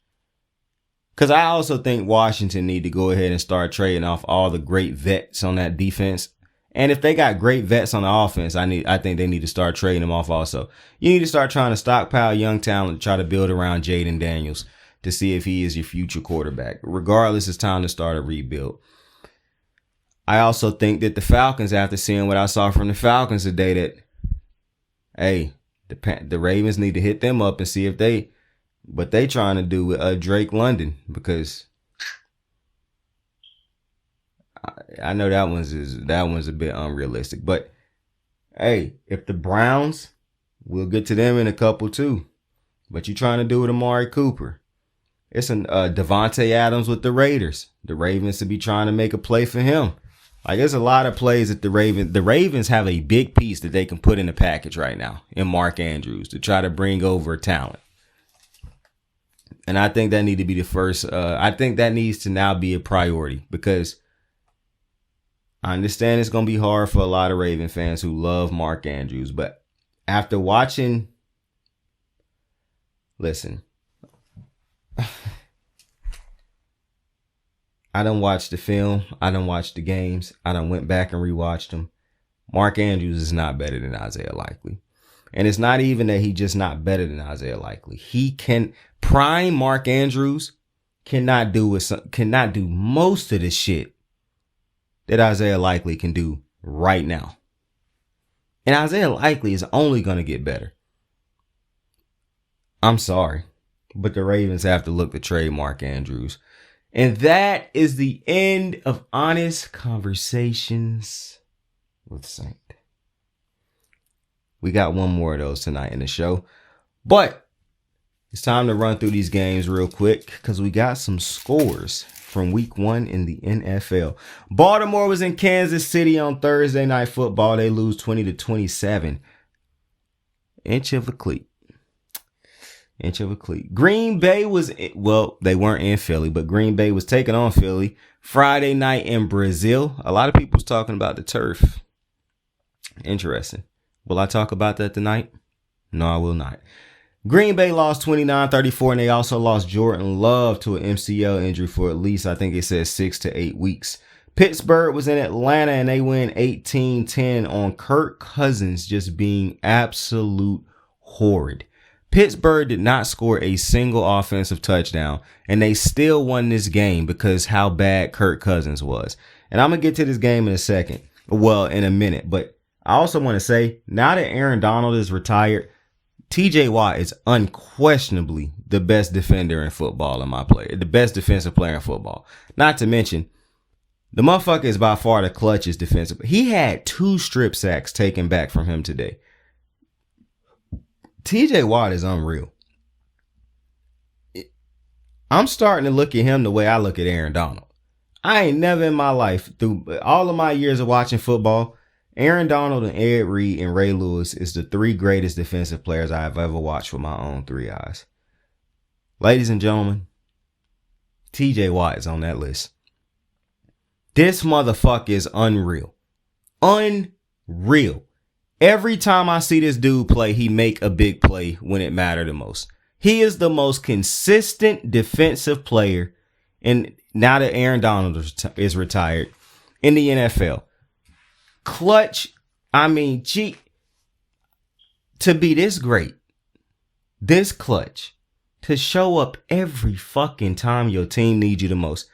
Because I also think Washington need to go ahead and start trading off all the great vets on that defense. And if they got great vets on the offense, I think they need to start trading them off also. You need to start trying to stockpile young talent to try to build around Jaden Daniels to see if he is your future quarterback. Regardless, it's time to start a rebuild. I also think that the Falcons, after seeing what I saw from the Falcons today, that, hey, the Ravens need to hit them up and see if what they trying to do with Drake London, because I know that one's a bit unrealistic. But hey, if the Browns, we'll get to them in a couple too. But you trying to do with Amari Cooper? It's Devontae Adams with the Raiders. The Ravens to be trying to make a play for him. There's a lot of plays that the Ravens have a big piece that they can put in the package right now in Mark Andrews to try to bring over talent. And I think that need to be the first. I think that needs to now be a priority, because I understand it's going to be hard for a lot of Raven fans who love Mark Andrews. But after watching, listen, I done watched the film. I done watched the games. I done went back and rewatched them. Mark Andrews is not better than Isaiah Likely. And it's not even that he just not better than Isaiah Likely. Prime Mark Andrews cannot do most of the shit that Isaiah Likely can do right now. And Isaiah Likely is only going to get better. I'm sorry, but the Ravens have to look to trade Mark Andrews. And that is the end of Honest Conversations with Saint. We got one more of those tonight in the show. But it's time to run through these games real quick, because we got some scores from week 1 in the NFL. Baltimore was in Kansas City on Thursday Night Football. They lose 20-27. Inch of a cleat. Green Bay they weren't in Philly, but Green Bay was taking on Philly Friday night in Brazil. A lot of people was talking about the turf. Interesting. Will I talk about that tonight? No, I will not. Green Bay lost 29-34, and they also lost Jordan Love to an MCL injury for at least, I think it says 6 to 8 weeks. Pittsburgh was in Atlanta, and they win 18-10 on Kirk Cousins just being absolute horrid. Pittsburgh did not score a single offensive touchdown, and they still won this game because how bad Kirk Cousins was. And I'm going to get to this game in a second. Well, in a minute. But I also want to say, now that Aaron Donald is retired, TJ Watt is unquestionably the best defender in football in my player, the best defensive player in football. Not to mention, the motherfucker is by far the clutchest defensive. He had 2 strip sacks taken back from him today. TJ Watt is unreal. I'm starting to look at him the way I look at Aaron Donald. I ain't never in my life, through all of my years of watching football, Aaron Donald and Ed Reed and Ray Lewis is the 3 greatest defensive players I have ever watched with my own 3 eyes. Ladies and gentlemen, TJ Watt is on that list. This motherfucker is unreal. Unreal. Every time I see this dude play, he make a big play when it mattered the most. He is the most consistent defensive player, and now that Aaron Donald is retired, in the NFL. Clutch, I mean, gee, to be this great, this clutch, to show up every fucking time your team needs you the most.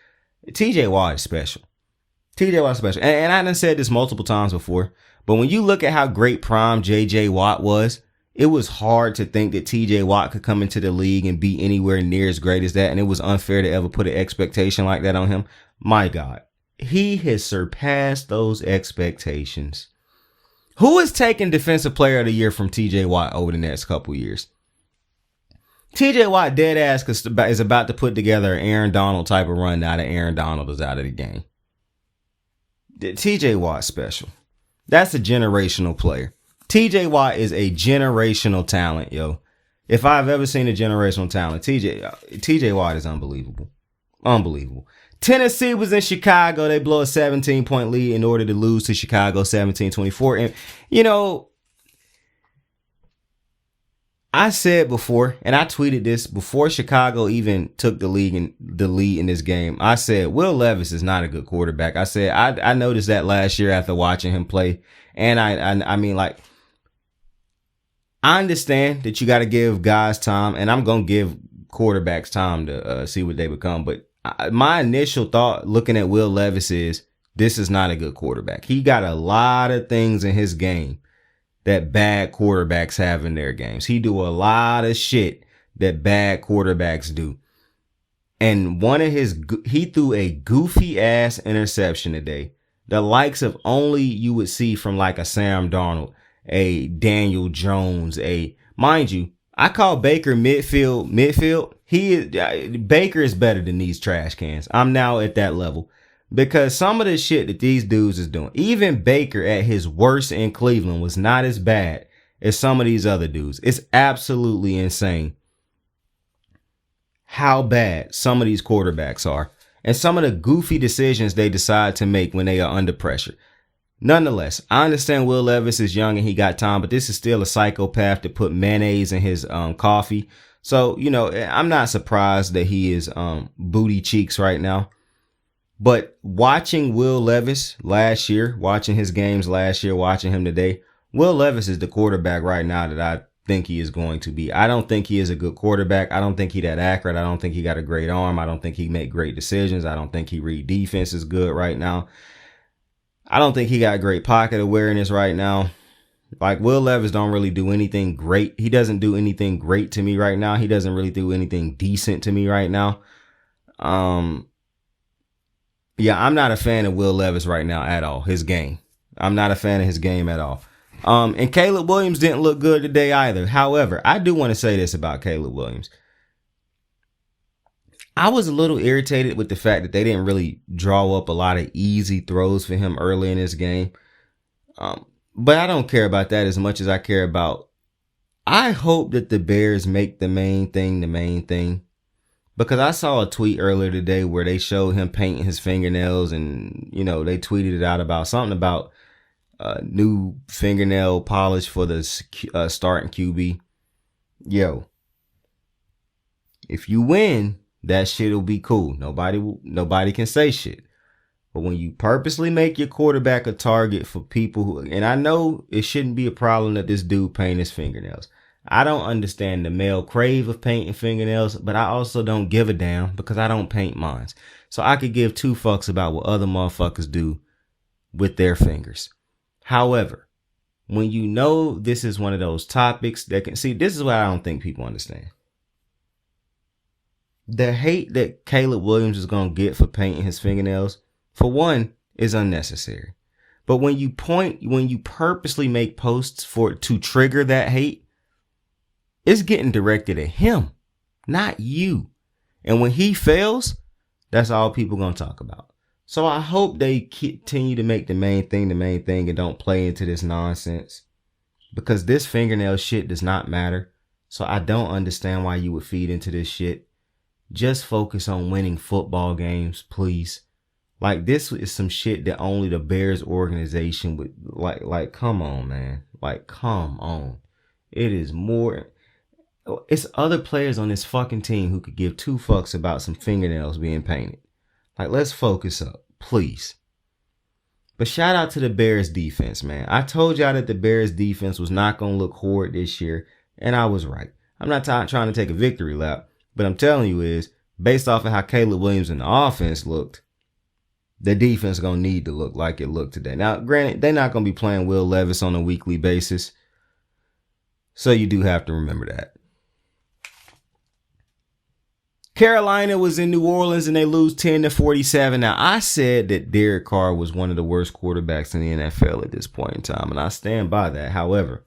TJ Watt is special. TJ Watt is special. And I done said this multiple times before, but when you look at how great prime JJ Watt was, it was hard to think that TJ Watt could come into the league and be anywhere near as great as that. And it was unfair to ever put an expectation like that on him. My God, he has surpassed those expectations. Who is taking Defensive Player of the Year from TJ Watt over the next couple years? TJ Watt dead ass is about to put together an Aaron Donald type of run now that Aaron Donald is out of the game. TJ Watt special. That's a generational player. TJ Watt is a generational talent, yo. If I've ever seen a generational talent, TJ Watt is unbelievable. Unbelievable. Tennessee was in Chicago. They blow a 17-point lead in order to lose to Chicago 17-24. And, you know, I said before, and I tweeted this before Chicago even took the lead in this game. I said, Will Levis is not a good quarterback. I said, I noticed that last year after watching him play. And I mean, like, I understand that you got to give guys time, and I'm going to give quarterbacks time to see what they become. But my initial thought looking at Will Levis is this is not a good quarterback. He got a lot of things in his game that bad quarterbacks have in their games. He do a lot of shit that bad quarterbacks do. And he threw a goofy ass interception today. The likes of only you would see from like a Sam Darnold, a Daniel Jones, mind you, I call Baker midfield. Baker is better than these trash cans. I'm now at that level because some of the shit that these dudes is doing, even Baker at his worst in Cleveland was not as bad as some of these other dudes. It's absolutely insane how bad some of these quarterbacks are and some of the goofy decisions they decide to make when they are under pressure. Nonetheless, I understand Will Levis is young and he got time, but this is still a psychopath to put mayonnaise in his coffee. So, you know, I'm not surprised that he is booty cheeks right now. But watching Will Levis last year, watching his games last year, watching him today, Will Levis is the quarterback right now that I think he is going to be. I don't think he is a good quarterback. I don't think he that accurate. I don't think he got a great arm. I don't think he make great decisions. I don't think he read defenses good right now. I don't think he got great pocket awareness right now. Like, Will Levis don't really do anything great. He doesn't do anything great to me right now. He doesn't really do anything decent to me right now. Yeah, I'm not a fan of Will Levis right now at all. His game. I'm not a fan of his game at all. And Caleb Williams didn't look good today either. However, I do want to say this about Caleb Williams. I was a little irritated with the fact that they didn't really draw up a lot of easy throws for him early in this game. But I don't care about that as much as I care about, I hope that the Bears make the main thing the main thing. Because I saw a tweet earlier today where they showed him painting his fingernails and, you know, they tweeted it out about something about new fingernail polish for the starting QB. Yo, if you win, that shit'll be cool. Nobody can say shit. But when you purposely make your quarterback a target for people who, and I know it shouldn't be a problem that this dude paint his fingernails. I don't understand the male crave of painting fingernails, but I also don't give a damn because I don't paint mine. So I could give 2 fucks about what other motherfuckers do with their fingers. However, when you know this is one of those topics that can see, this is what I don't think people understand. The hate that Caleb Williams is going to get for painting his fingernails, for one, is unnecessary. But when you purposely make posts to trigger that hate, it's getting directed at him, not you. And when he fails, that's all people going to talk about. So I hope they continue to make the main thing and don't play into this nonsense, because this fingernail shit does not matter. So I don't understand why you would feed into this shit. Just focus on winning football games, please. Like, this is some shit that only the Bears organization would like, come on, man. Like, come on. It is more. It's other players on this fucking team who could give two fucks about some fingernails being painted. Like, let's focus up, please. But shout out to the Bears defense, man. I told y'all that the Bears defense was not going to look horrid this year, and I was right. I'm not trying to take a victory lap, but I'm telling you is, based off of how Caleb Williams and the offense looked, the defense is going to need to look like it looked today. Now, granted, they're not going to be playing Will Levis on a weekly basis, so you do have to remember that. Carolina was in New Orleans and they lose 10-47. Now, I said that Derek Carr was one of the worst quarterbacks in the NFL at this point in time, and I stand by that. However,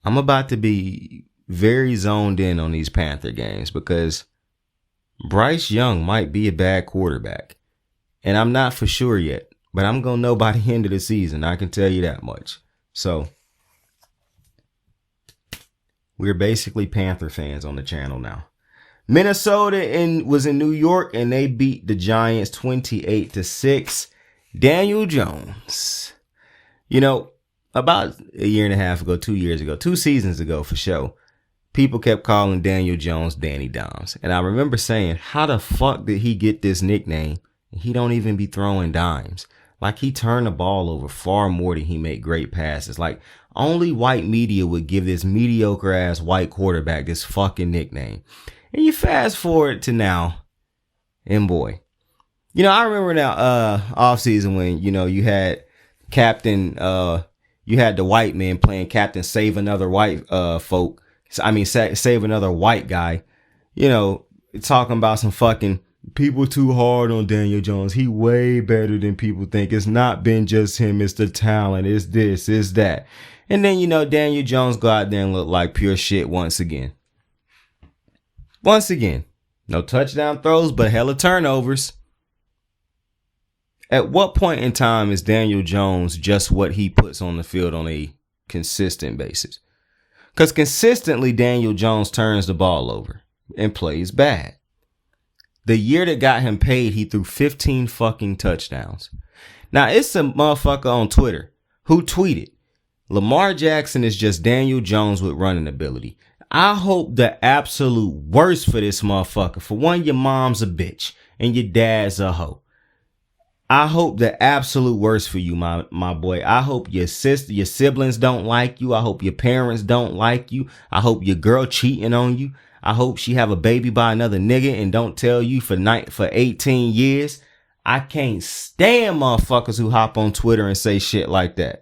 I'm about to be very zoned in on these Panther games because Bryce Young might be a bad quarterback. And I'm not for sure yet, but I'm going to know by the end of the season. I can tell you that much. So, we're basically Panther fans on the channel now. Minnesota was in New York and they beat the Giants 28-6. Daniel Jones. You know, about a year and a half ago, 2 years ago, 2 seasons ago for sure, people kept calling Daniel Jones Danny Dimes. And I remember saying, how the fuck did he get this nickname? He don't even be throwing dimes. Like, he turned the ball over far more than he made great passes. Like, only white media would give this mediocre ass white quarterback this fucking nickname. And you fast forward to now, and boy, you know, I remember now, offseason when, you know, you had Captain, you had the white men playing Captain Save Another White, Save Another White Guy, you know, talking about some fucking people too hard on Daniel Jones. He way better than people think. It's not been just him. It's the talent. It's this, it's that. And then, you know, Daniel Jones go out there and look like pure shit once again. Once again, no touchdown throws, but hella turnovers. At what point in time is Daniel Jones just what he puts on the field on a consistent basis? Because consistently, Daniel Jones turns the ball over and plays bad. The year that got him paid, he threw 15 fucking touchdowns. Now, it's a motherfucker on Twitter who tweeted, Lamar Jackson is just Daniel Jones with running ability. I hope the absolute worst for this motherfucker. For one, your mom's a bitch and your dad's a hoe. I hope the absolute worst for you, my boy. I hope your siblings don't like you. I hope your parents don't like you. I hope your girl cheating on you. I hope she have a baby by another nigga and don't tell you for 18 years. I can't stand motherfuckers who hop on Twitter and say shit like that.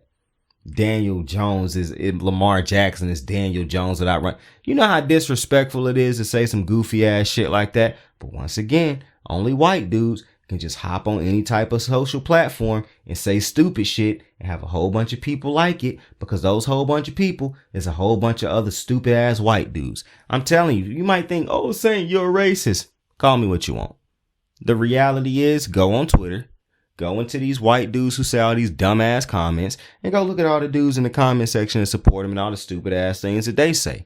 Daniel Jones Lamar Jackson is Daniel Jones without run. You know how disrespectful it is to say some goofy ass shit like that. But once again, only white dudes can just hop on any type of social platform and say stupid shit and have a whole bunch of people like it, because those whole bunch of people is a whole bunch of other stupid ass white dudes. I'm telling you, you might think, oh, Saint, you're a racist. Call me what you want. The reality is, go on Twitter. Go into these white dudes who say all these dumbass comments and go look at all the dudes in the comment section and support them and all the stupid ass things that they say.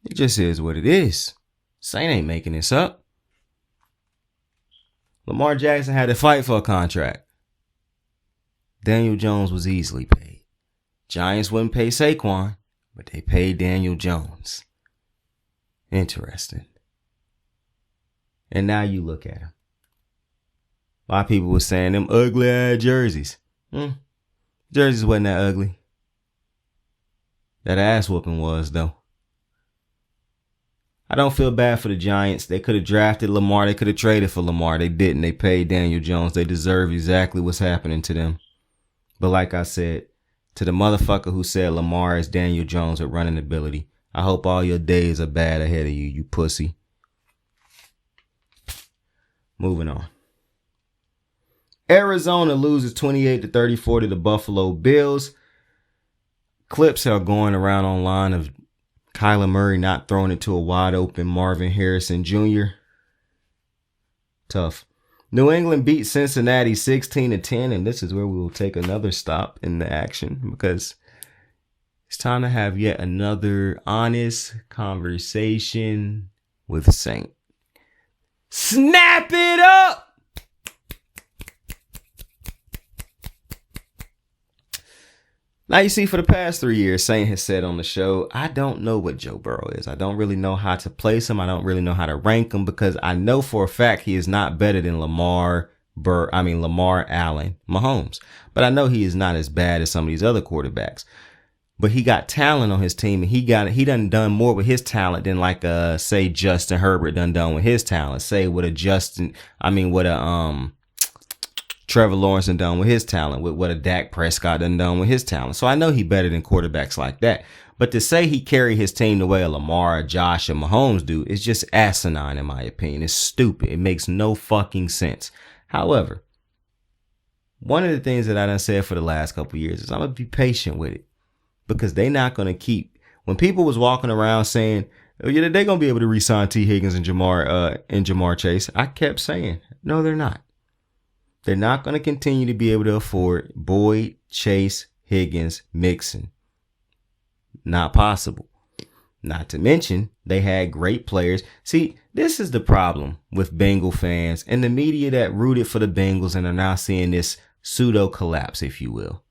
It just is what it is. Saint ain't making this up. Lamar Jackson had to fight for a contract. Daniel Jones was easily paid. Giants wouldn't pay Saquon, but they paid Daniel Jones. Interesting. And now you look at him. A lot of people were saying them ugly ass jerseys. Jerseys wasn't that ugly. That ass whooping was, though. I don't feel bad for the Giants. They could have drafted Lamar. They could have traded for Lamar. They didn't. They paid Daniel Jones. They deserve exactly what's happening to them. But like I said, to the motherfucker who said Lamar is Daniel Jones with running ability, I hope all your days are bad ahead of you, you pussy. Moving on. Arizona loses 28-34 to the Buffalo Bills. Clips are going around online of Kyler Murray not throwing it to a wide open Marvin Harrison Jr. Tough. New England beat Cincinnati 16-10, and this is where we will take another stop in the action because it's time to have yet another honest conversation with Saint. Snap it up! Now, you see, for the past 3 years, Saint has said on the show, I don't know what Joe Burrow is. I don't really know how to place him. I don't really know how to rank him because I know for a fact he is not better than Lamar Allen, Mahomes. But I know he is not as bad as some of these other quarterbacks. But he got talent on his team, and he done more with his talent than say Justin Herbert done with his talent. Say what a Trevor Lawrence done with his talent, with what a Dak Prescott done with his talent. So I know he better than quarterbacks like that. But to say he carried his team the way a Lamar, Josh, and Mahomes do is just asinine in my opinion. It's stupid. It makes no fucking sense. However, one of the things that I done said for the last couple of years is I'm going to be patient with it because they not going to keep. When people was walking around saying, oh, yeah, they're going to be able to re-sign T. Higgins and Jamar Chase, I kept saying, no, they're not. They're not going to continue to be able to afford Boyd, Chase, Higgins, Mixon. Not possible. Not to mention, they had great players. See, this is the problem with Bengal fans and the media that rooted for the Bengals and are now seeing this pseudo collapse, if you will.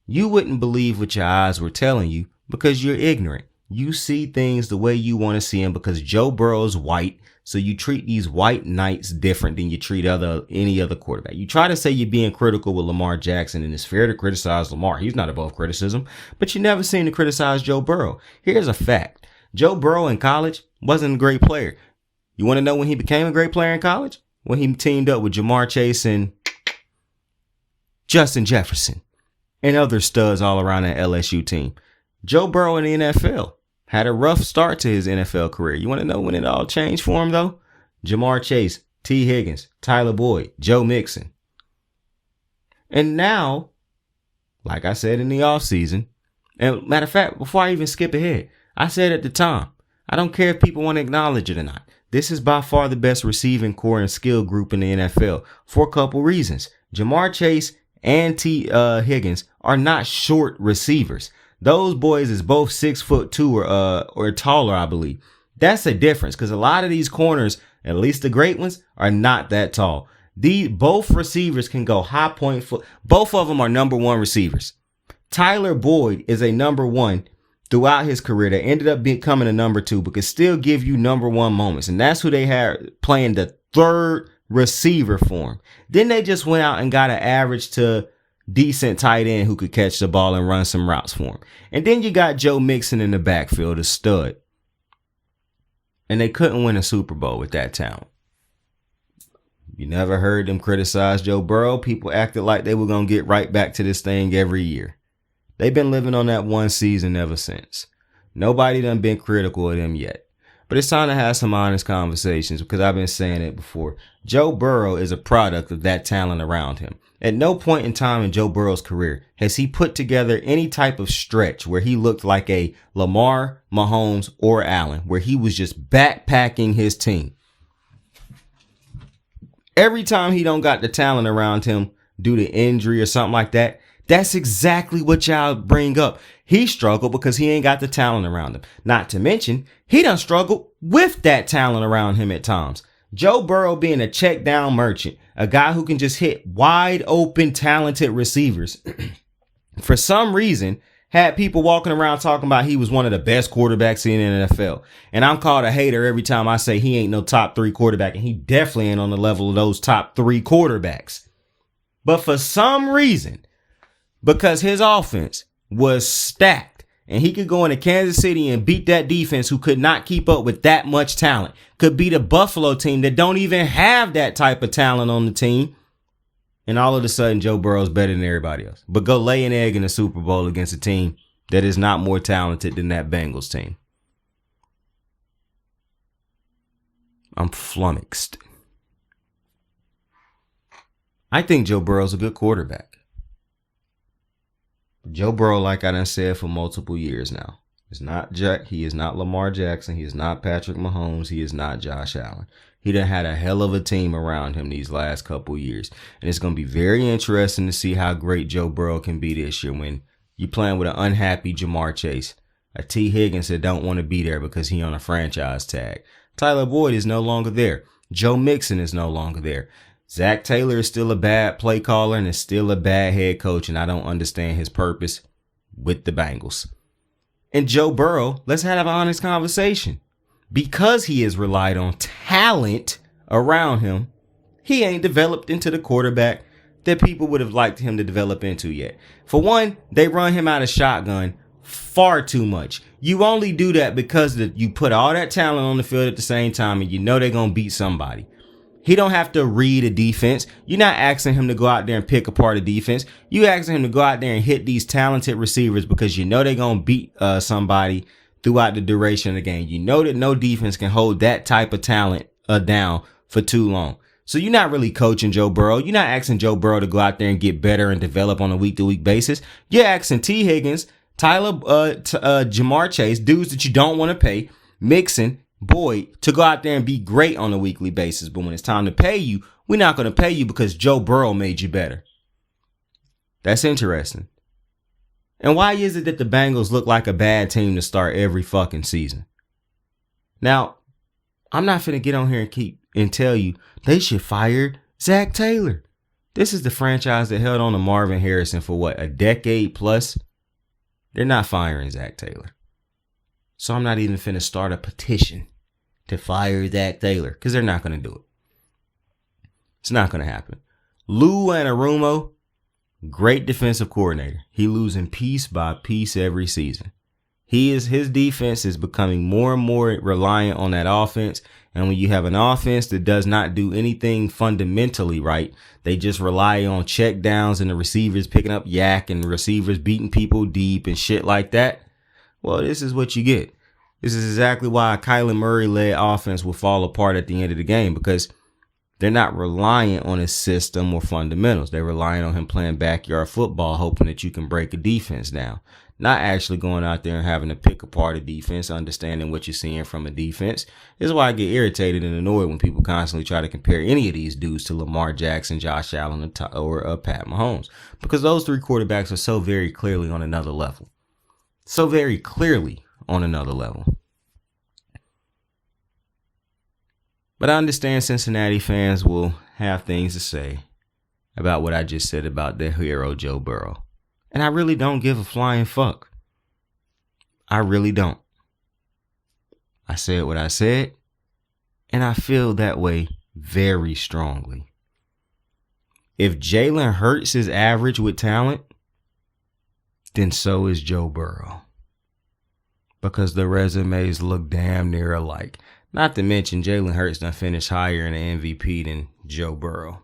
You wouldn't believe what your eyes were telling you because you're ignorant. You see things the way you want to see them because Joe Burrow is white. So you treat these white knights different than you treat any other quarterback. You try to say you're being critical with Lamar Jackson, and it's fair to criticize Lamar. He's not above criticism, but you never seem to criticize Joe Burrow. Here's a fact. Joe Burrow in college wasn't a great player. You want to know when he became a great player in college? When he teamed up with Jamar Chase and Justin Jefferson and other studs all around that LSU team. Joe Burrow in the NFL had a rough start to his NFL career. You want to know when it all changed for him, though? Jamar Chase, T. Higgins, Tyler Boyd, Joe Mixon. And now, like I said in the offseason, and matter of fact, before I even skip ahead, I said at the time, I don't care if people want to acknowledge it or not. This is by far the best receiving core and skill group in the NFL for a couple reasons. Jamar Chase and T. Higgins are not short receivers. Those boys is both 6'2" or taller, I believe. That's a difference because a lot of these corners, at least the great ones, are not that tall. Both receivers can go high point foot. Both of them are number one receivers. Tyler Boyd is a number one throughout his career that ended up becoming a number two, but could still give you number one moments. And that's who they had playing the third receiver for him. Then they just went out and got an average to decent tight end who could catch the ball and run some routes for him. And then you got Joe Mixon in the backfield, a stud. And they couldn't win a Super Bowl with that talent. You never heard them criticize Joe Burrow. People acted like they were going to get right back to this thing every year. They've been living on that one season ever since. Nobody done been critical of them yet. But it's time to have some honest conversations because I've been saying it before. Joe Burrow is a product of that talent around him. At no point in time in Joe Burrow's career has he put together any type of stretch where he looked like a Lamar, Mahomes, or Allen, where he was just backpacking his team. Every time he don't got the talent around him due to injury or something like that, that's exactly what y'all bring up. He struggled because he ain't got the talent around him. Not to mention, he done struggled with that talent around him at times. Joe Burrow being a check down merchant, a guy who can just hit wide open, talented receivers, for some reason, had people walking around talking about he was one of the best quarterbacks in the NFL. And I'm called a hater every time I say he ain't no top three quarterback, and he definitely ain't on the level of those top three quarterbacks. But for some reason, because his offense was stacked, and he could go into Kansas City and beat that defense who could not keep up with that much talent. Could beat a Buffalo team that don't even have that type of talent on the team. And all of a sudden, Joe Burrow's better than everybody else. But go lay an egg in the Super Bowl against a team that is not more talented than that Bengals team. I'm flummoxed. I think Joe Burrow's a good quarterback. Joe Burrow, like I done said for multiple years now, he is not Lamar Jackson. He is not Patrick Mahomes. He is not Josh Allen. He done had a hell of a team around him these last couple years. And it's going to be very interesting to see how great Joe Burrow can be this year when you're playing with an unhappy Jamar Chase, a T. Higgins that don't want to be there because he on a franchise tag. Tyler Boyd is no longer there. Joe Mixon is no longer there. Zach Taylor is still a bad play caller and is still a bad head coach, and I don't understand his purpose with the Bengals. And Joe Burrow, let's have an honest conversation. Because he has relied on talent around him, he ain't developed into the quarterback that people would have liked him to develop into yet. For one, they run him out of shotgun far too much. You only do that because you put all that talent on the field at the same time and you know they're going to beat somebody. He don't have to read a defense. You're not asking him to go out there and pick apart a defense. You asking him to go out there and hit these talented receivers because you know they're going to beat somebody throughout the duration of the game. You know that no defense can hold that type of talent down for too long. So you're not really coaching Joe Burrow. You're not asking Joe Burrow to go out there and get better and develop on a week-to-week basis. You're asking T. Higgins, Tyler, Jamar Chase, dudes that you don't want to pay, Mixon, Boyd, to go out there and be great on a weekly basis. But when it's time to pay you, we're not going to pay you because Joe Burrow made you better. That's interesting. And why is it that the Bengals look like a bad team to start every fucking season? Now, I'm not finna get on here and tell you they should fire Zach Taylor. This is the franchise that held on to Marvin Harrison for what, a decade plus? They're not firing Zach Taylor. So I'm not even finna start a petition to fire Zach Taylor because they're not going to do it. It's not going to happen. Lou Anarumo, great defensive coordinator. He losing piece by piece every season. His defense is becoming more and more reliant on that offense. And when you have an offense that does not do anything fundamentally right, they just rely on check downs and the receivers picking up yak and receivers beating people deep and shit like that. Well, this is what you get. This is exactly why a Kyler Murray-led offense will fall apart at the end of the game, because they're not reliant on his system or fundamentals. They're relying on him playing backyard football, hoping that you can break a defense down. Not actually going out there and having to pick apart a defense, understanding what you're seeing from a defense. This is why I get irritated and annoyed when people constantly try to compare any of these dudes to Lamar Jackson, Josh Allen, or Pat Mahomes. Because those three quarterbacks are so very clearly on another level. So very clearly on another level. But I understand Cincinnati fans will have things to say about what I just said about their hero, Joe Burrow. And I really don't give a flying fuck. I really don't. I said what I said, and I feel that way very strongly. If Jalen Hurts is average with talent, then so is Joe Burrow. Because the resumes look damn near alike. Not to mention Jalen Hurts done finished higher in the MVP than Joe Burrow.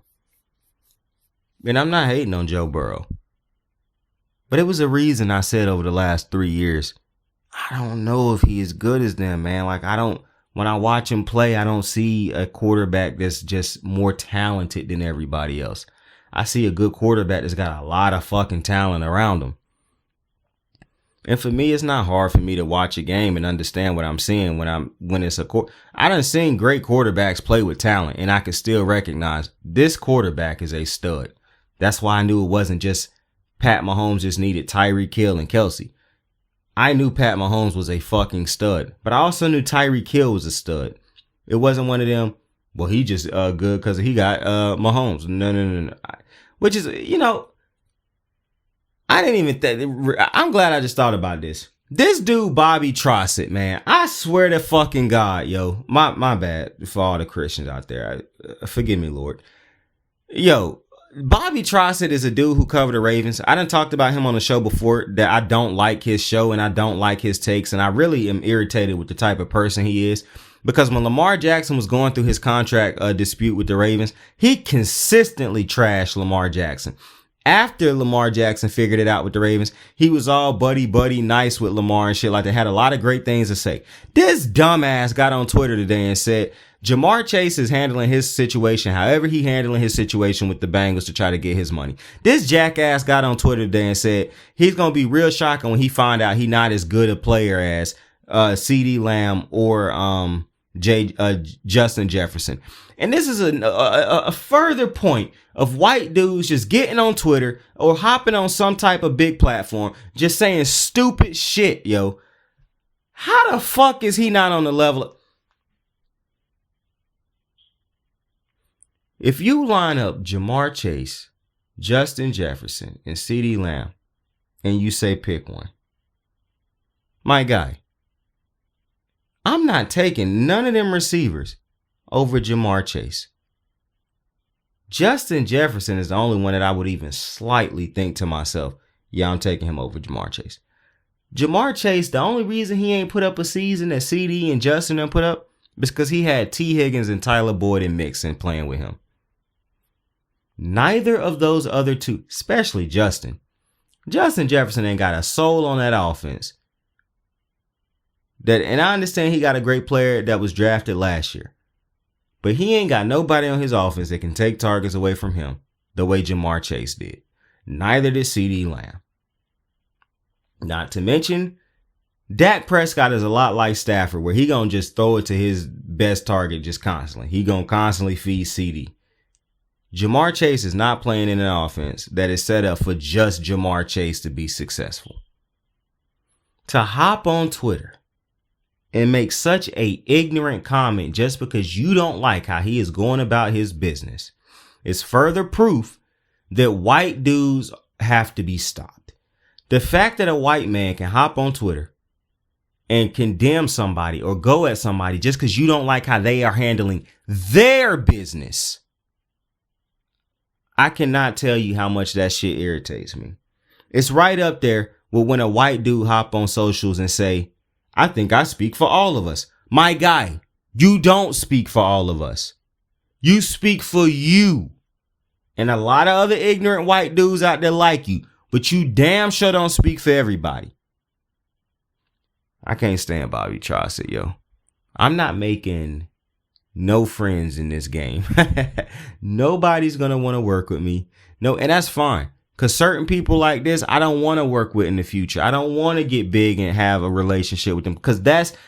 And I'm not hating on Joe Burrow. But it was a reason I said over the last 3 years, I don't know if he is good as them, man. Like, when I watch him play, I don't see a quarterback that's just more talented than everybody else. I see a good quarterback that's got a lot of fucking talent around him. And for me, it's not hard for me to watch a game and understand what I'm seeing when it's I done seen great quarterbacks play with talent, and I can still recognize this quarterback is a stud. That's why I knew it wasn't just Pat Mahomes just needed Tyreek Hill and Kelsey. I knew Pat Mahomes was a fucking stud, but I also knew Tyreek Hill was a stud. It wasn't one of them, well, he just good because he got Mahomes. No. Which is, I didn't even think. I'm glad I just thought about this. This dude, Bobby Trossett, man, I swear to fucking God, yo, my bad for all the Christians out there. Forgive me, Lord. Yo, Bobby Trossett is a dude who covered the Ravens. I done talked about him on the show before that I don't like his show and I don't like his takes. And I really am irritated with the type of person he is. Because when Lamar Jackson was going through his contract dispute with the Ravens, he consistently trashed Lamar Jackson. After Lamar Jackson figured it out with the Ravens, he was all buddy nice with Lamar and shit like that. Had a lot of great things to say. This dumbass got on Twitter today and said Jamar Chase is handling his situation however he handling his situation with the Bengals to try to get his money. This jackass got on Twitter today and said he's going to be real shocking when he find out he's not as good a player as CeeDee Lamb or Justin Jefferson. And this is a further point of white dudes just getting on Twitter or hopping on some type of big platform, just saying stupid shit, yo. How the fuck is he not on the level? If you line up Jamar Chase, Justin Jefferson, and CeeDee Lamb, and you say pick one, my guy, I'm not taking none of them receivers over Jamar Chase. Justin Jefferson is the only one that I would even slightly think to myself, yeah, I'm taking him over Jamar Chase. Jamar Chase, the only reason he ain't put up a season that CD and Justin done put up is because he had T. Higgins and Tyler Boyd and Mixon playing with him. Neither of those other two, especially Justin Jefferson ain't got a soul on that offense. And I understand he got a great player that was drafted last year. But he ain't got nobody on his offense that can take targets away from him the way Jamar Chase did. Neither did CeeDee Lamb. Not to mention, Dak Prescott is a lot like Stafford, where he gonna just throw it to his best target just constantly. He gonna constantly feed CD. Jamar Chase is not playing in an offense that is set up for just Jamar Chase to be successful. To hop on Twitter and make such a ignorant comment just because you don't like how he is going about his business is further proof that white dudes have to be stopped. The fact that a white man can hop on Twitter and condemn somebody or go at somebody just because you don't like how they are handling their business, I cannot tell you how much that shit irritates me. It's right up there with when a white dude hop on socials and say, I think I speak for all of us. My guy, you don't speak for all of us. You speak for you. And a lot of other ignorant white dudes out there like you, but you damn sure don't speak for everybody. I can't stand Bobby Trossett, yo. I'm not making no friends in this game. Nobody's going to want to work with me. No, and that's fine. Because certain people like this, I don't want to work with in the future. I don't want to get big and have a relationship with them. Because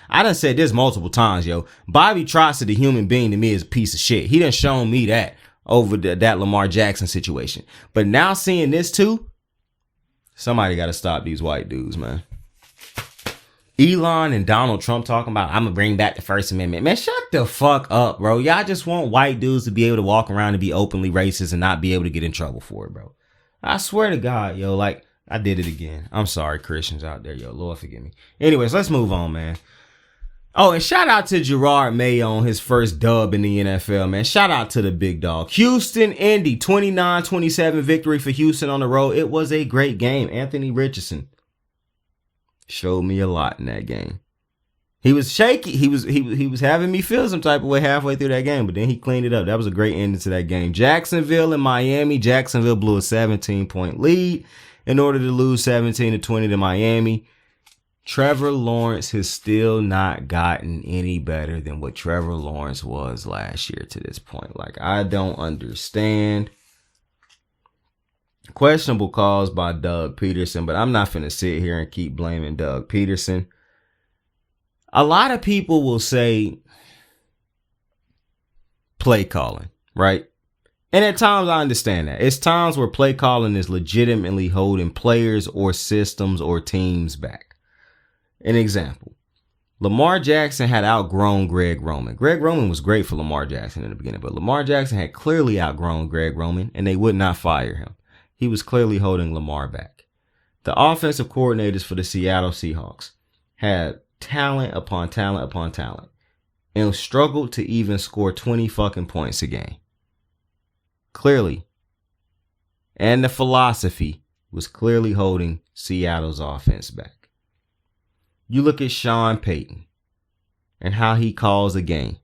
I done said this multiple times, yo. Bobby Trossett, the human being, to me is a piece of shit. He done shown me that over that Lamar Jackson situation. But now seeing this too, somebody got to stop these white dudes, man. Elon and Donald Trump talking about, I'm going to bring back the First Amendment. Man, shut the fuck up, bro. Y'all just want white dudes to be able to walk around and be openly racist and not be able to get in trouble for it, bro. I swear to God, yo, like, I did it again. I'm sorry, Christians out there, yo. Lord forgive me. Anyways, let's move on, man. Oh, and shout out to Gerard Mayo on his first dub in the NFL, man. Shout out to the big dog. Houston, Indy, 29-27 victory for Houston on the road. It was a great game. Anthony Richardson showed me a lot in that game. He was shaky. He was having me feel some type of way halfway through that game, but then he cleaned it up. That was a great ending to that game. Jacksonville and Miami. Jacksonville blew a 17-point lead in order to lose 17-20 to Miami. Trevor Lawrence has still not gotten any better than what Trevor Lawrence was last year to this point. Like, I don't understand. Questionable calls by Doug Peterson, but I'm not finna sit here and keep blaming Doug Peterson. A lot of people will say play calling, right? And at times I understand that. It's times where play calling is legitimately holding players or systems or teams back. An example, Lamar Jackson had outgrown Greg Roman. Greg Roman was great for Lamar Jackson in the beginning, but Lamar Jackson had clearly outgrown Greg Roman and they would not fire him. He was clearly holding Lamar back. The offensive coordinators for the Seattle Seahawks had talent upon talent upon talent and struggled to even score 20 fucking points a game. Clearly. And the philosophy was clearly holding Seattle's offense back. You look at Sean Payton. and how he calls a game.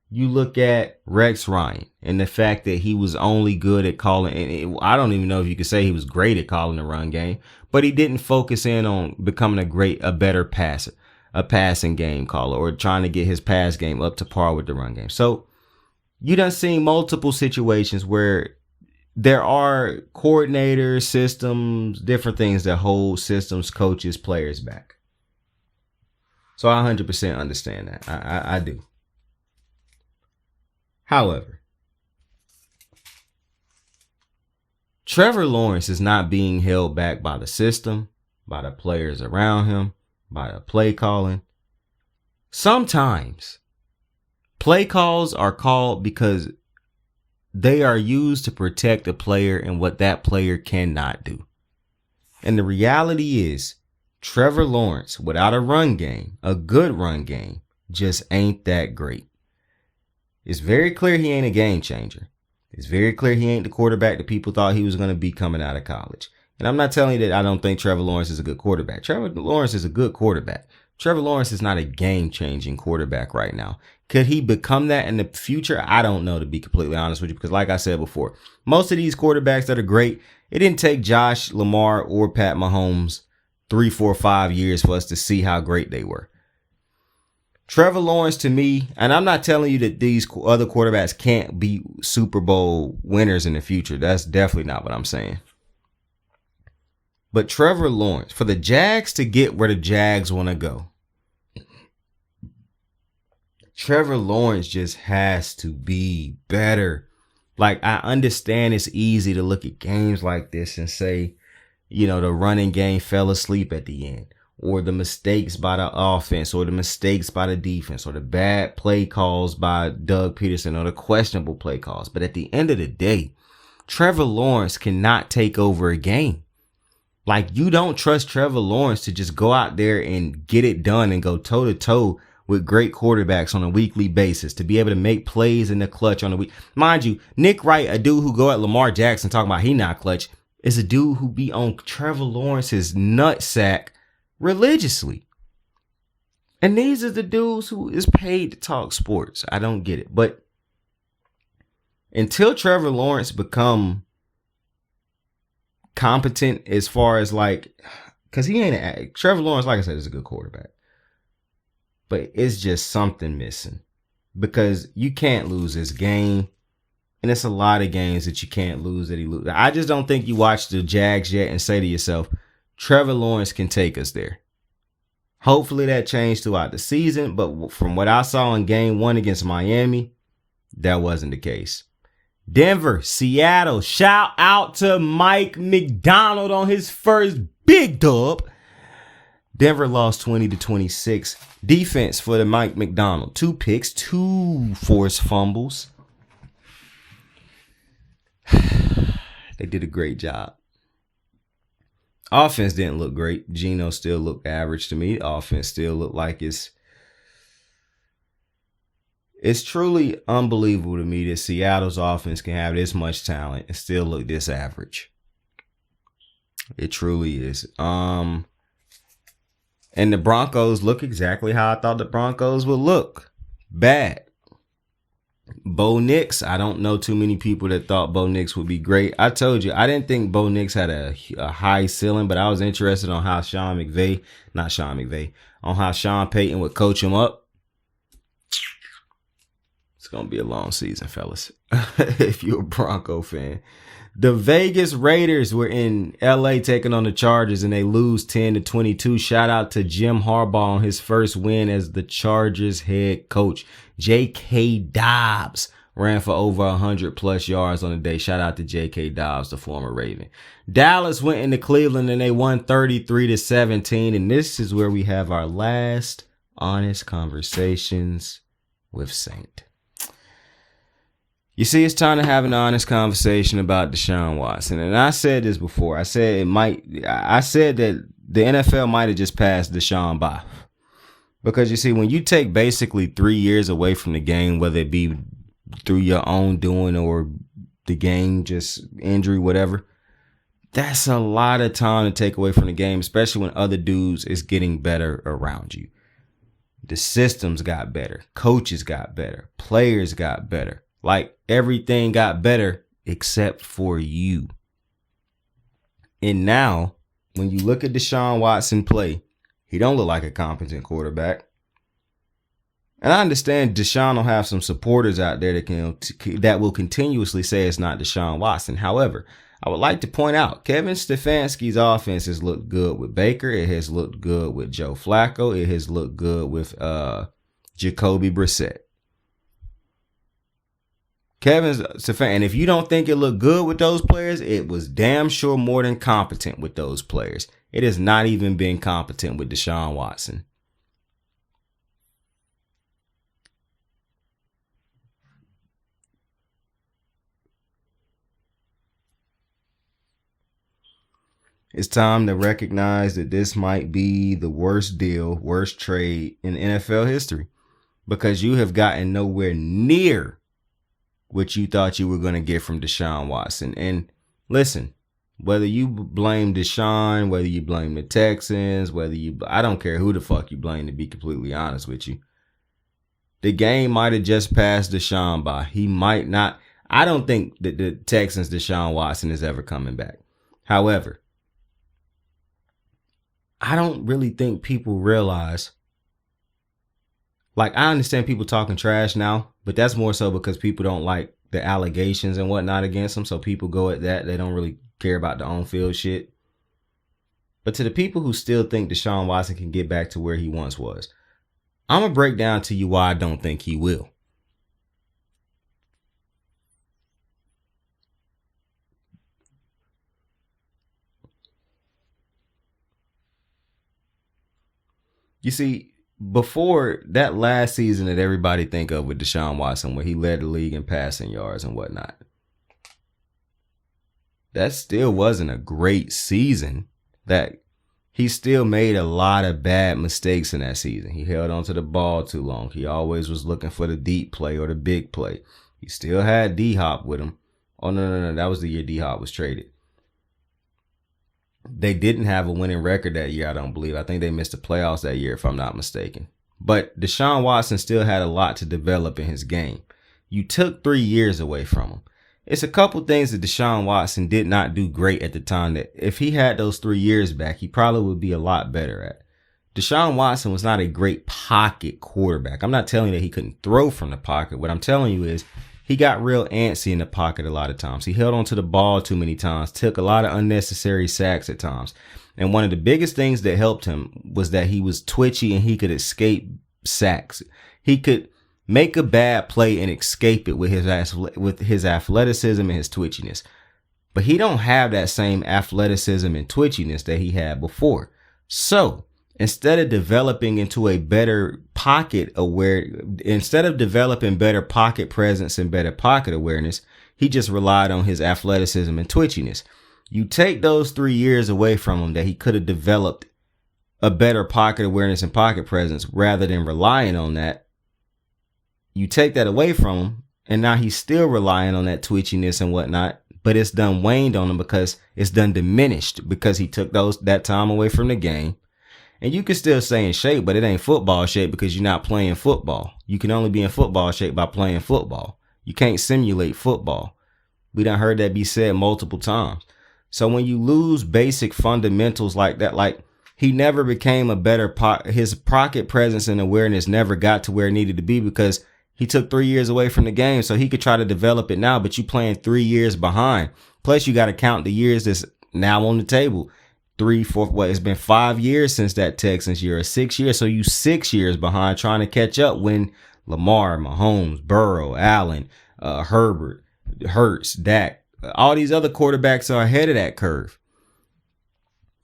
You look at Rex Ryan and the fact that he was only good at calling, and I don't even know if you could say he was great at calling the run game, but he didn't focus in on becoming a better passer, a passing game caller, or trying to get his pass game up to par with the run game. So you done seen multiple situations where there are coordinators, systems, different things that hold systems, coaches, players back. So I 100% understand that. I do. However, Trevor Lawrence is not being held back by the system, by the players around him, by the play calling. Sometimes play calls are called because they are used to protect a player and what that player cannot do. And the reality is, Trevor Lawrence, without a run game, a good run game, just ain't that great. It's very clear he ain't a game changer. It's very clear he ain't the quarterback that people thought he was going to be coming out of college. And I'm not telling you that I don't think Trevor Lawrence is a good quarterback. Trevor Lawrence is a good quarterback. Trevor Lawrence is not a game-changing quarterback right now. Could he become that in the future? I don't know, to be completely honest with you, because like I said before, most of these quarterbacks that are great, it didn't take Josh, Lamar, or Pat Mahomes 3, 4, 5 years for us to see how great they were. Trevor Lawrence, to me, and I'm not telling you that these other quarterbacks can't be Super Bowl winners in the future. That's definitely not what I'm saying. But Trevor Lawrence, for the Jags to get where the Jags want to go, Trevor Lawrence just has to be better. Like, I understand it's easy to look at games like this and say, you know, the running game fell asleep at the end, or the mistakes by the offense, or the mistakes by the defense, or the bad play calls by Doug Peterson, or the questionable play calls. But at the end of the day, Trevor Lawrence cannot take over a game. Like, you don't trust Trevor Lawrence to just go out there and get it done and go toe to toe with great quarterbacks on a weekly basis, to be able to make plays in the clutch on the week. Mind you, Nick Wright, a dude who go at Lamar Jackson talking about he not clutch, is a dude who be on Trevor Lawrence's nutsack religiously. And these are the dudes who is paid to talk sports. I don't get it. But until Trevor Lawrence become competent as far as like, because he ain't Trevor Lawrence, like I said, is a good quarterback. But it's just something missing, because you can't lose this game. And it's a lot of games that you can't lose that he loses. I just don't think you watch the Jags yet and say to yourself, Trevor Lawrence can take us there. Hopefully that changed throughout the season. But from what I saw in game 1 against Miami, that wasn't the case. Denver, Seattle, shout out to Mike McDonald on his first big dub. Denver lost 20-26. Defense for the Mike McDonald. 2 picks, 2 forced fumbles. They did a great job. Offense didn't look great. Geno still looked average to me. Offense still looked like it's truly unbelievable to me that Seattle's offense can have this much talent and still look this average. It truly is. And the Broncos look exactly how I thought the Broncos would look. Bad. Bo Nix, I don't know too many people that thought Bo Nix would be great. I told you, I didn't think Bo Nix had a high ceiling, but I was interested on how Sean Payton would coach him up. It's going to be a long season, fellas, if you're a Bronco fan. The Vegas Raiders were in LA taking on the Chargers, and they lose 10-22. Shout out to Jim Harbaugh on his first win as the Chargers head coach. J.K. Dobbs ran for over 100+ yards on the day. Shout out to J.K. Dobbs, the former Raven. Dallas went into Cleveland and they won 33-17. And this is where we have our last honest conversations with Saint. You see, it's time to have an honest conversation about Deshaun Watson. And I said this before. I said that the NFL might have just passed Deshaun by. Because you see, when you take basically 3 years away from the game, whether it be through your own doing or the game, just injury, whatever, that's a lot of time to take away from the game, especially when other dudes is getting better around you. The systems got better. Coaches got better. Players got better. Like, everything got better except for you. And now, when you look at Deshaun Watson play, he don't look like a competent quarterback. And I understand Deshaun will have some supporters out there that will continuously say it's not Deshaun Watson. However, I would like to point out Kevin Stefanski's offense has looked good with Baker. It has looked good with Joe Flacco. It has looked good with Jacoby Brissett. Kevin Stefanski, and if you don't think it looked good with those players, it was damn sure more than competent with those players. It has not even been competent with Deshaun Watson. It's time to recognize that this might be the worst deal, worst trade in NFL history, because you have gotten nowhere near what you thought you were going to get from Deshaun Watson. And listen, whether you blame Deshaun, whether you blame the Texans, I don't care who the fuck you blame, to be completely honest with you. The game might have just passed Deshaun by. He might not. I don't think that the Texans' Deshaun Watson is ever coming back. However, I don't really think people realize, like, I understand people talking trash now, but that's more so because people don't like the allegations and whatnot against them. So people go at that. They don't really care about the on-field shit. But to the people who still think Deshaun Watson can get back to where he once was, I'm going to break down to you why I don't think he will. You see, before that last season that everybody think of with Deshaun Watson, where he led the league in passing yards and whatnot, that still wasn't a great season. That he still made a lot of bad mistakes in that season. He held onto the ball too long. He always was looking for the deep play or the big play. He still had D-Hop with him. Oh, no. That was the year D-Hop was traded. They didn't have a winning record that year, I don't believe. I think they missed the playoffs that year, if I'm not mistaken. But Deshaun Watson still had a lot to develop in his game. You took 3 years away from him. It's a couple things that Deshaun Watson did not do great at the time that if he had those 3 years back, he probably would be a lot better at. Deshaun Watson was not a great pocket quarterback. I'm not telling you that he couldn't throw from the pocket. What I'm telling you is he got real antsy in the pocket a lot of times. He held onto the ball too many times, took a lot of unnecessary sacks at times. And one of the biggest things that helped him was that he was twitchy and he could escape sacks. He could make a bad play and escape it with his athleticism and his twitchiness. But he don't have that same athleticism and twitchiness that he had before. So instead of developing into a better developing better pocket presence and better pocket awareness, he just relied on his athleticism and twitchiness. You take those 3 years away from him that he could have developed a better pocket awareness and pocket presence rather than relying on that. You take that away from him and now he's still relying on that twitchiness and whatnot, but it's done waned on him because it's done diminished because he took that time away from the game. And you can still stay in shape, but it ain't football shape because you're not playing football. You can only be in football shape by playing football. You can't simulate football. We done heard that be said multiple times. So when you lose basic fundamentals like that, like he never became a better his pocket presence and awareness never got to where it needed to be because he took 3 years away from the game. So he could try to develop it now, but you playing 3 years behind. Plus you got to count the years that's now on the table. 3, 4, it's been 5 years since that Texans year, or 6 years. So you 6 years behind trying to catch up when Lamar, Mahomes, Burrow, Allen, Herbert, Hurts, Dak, all these other quarterbacks are ahead of that curve.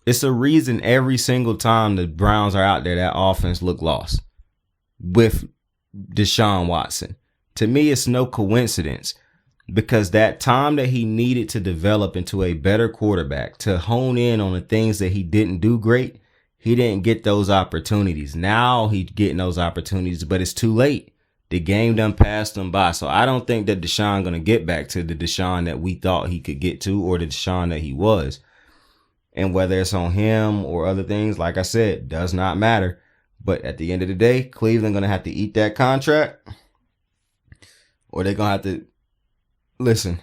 It's a reason every single time the Browns are out there, that offense look lost with Deshaun Watson. To me, it's no coincidence. Because that time that he needed to develop into a better quarterback, to hone in on the things that he didn't do great, he didn't get those opportunities. Now he's getting those opportunities, but it's too late. The game done passed him by. So I don't think that Deshaun going to get back to the Deshaun that we thought he could get to or the Deshaun that he was. And whether it's on him or other things, like I said, does not matter. But at the end of the day, Cleveland going to have to eat that contract, or they're going to have to listen.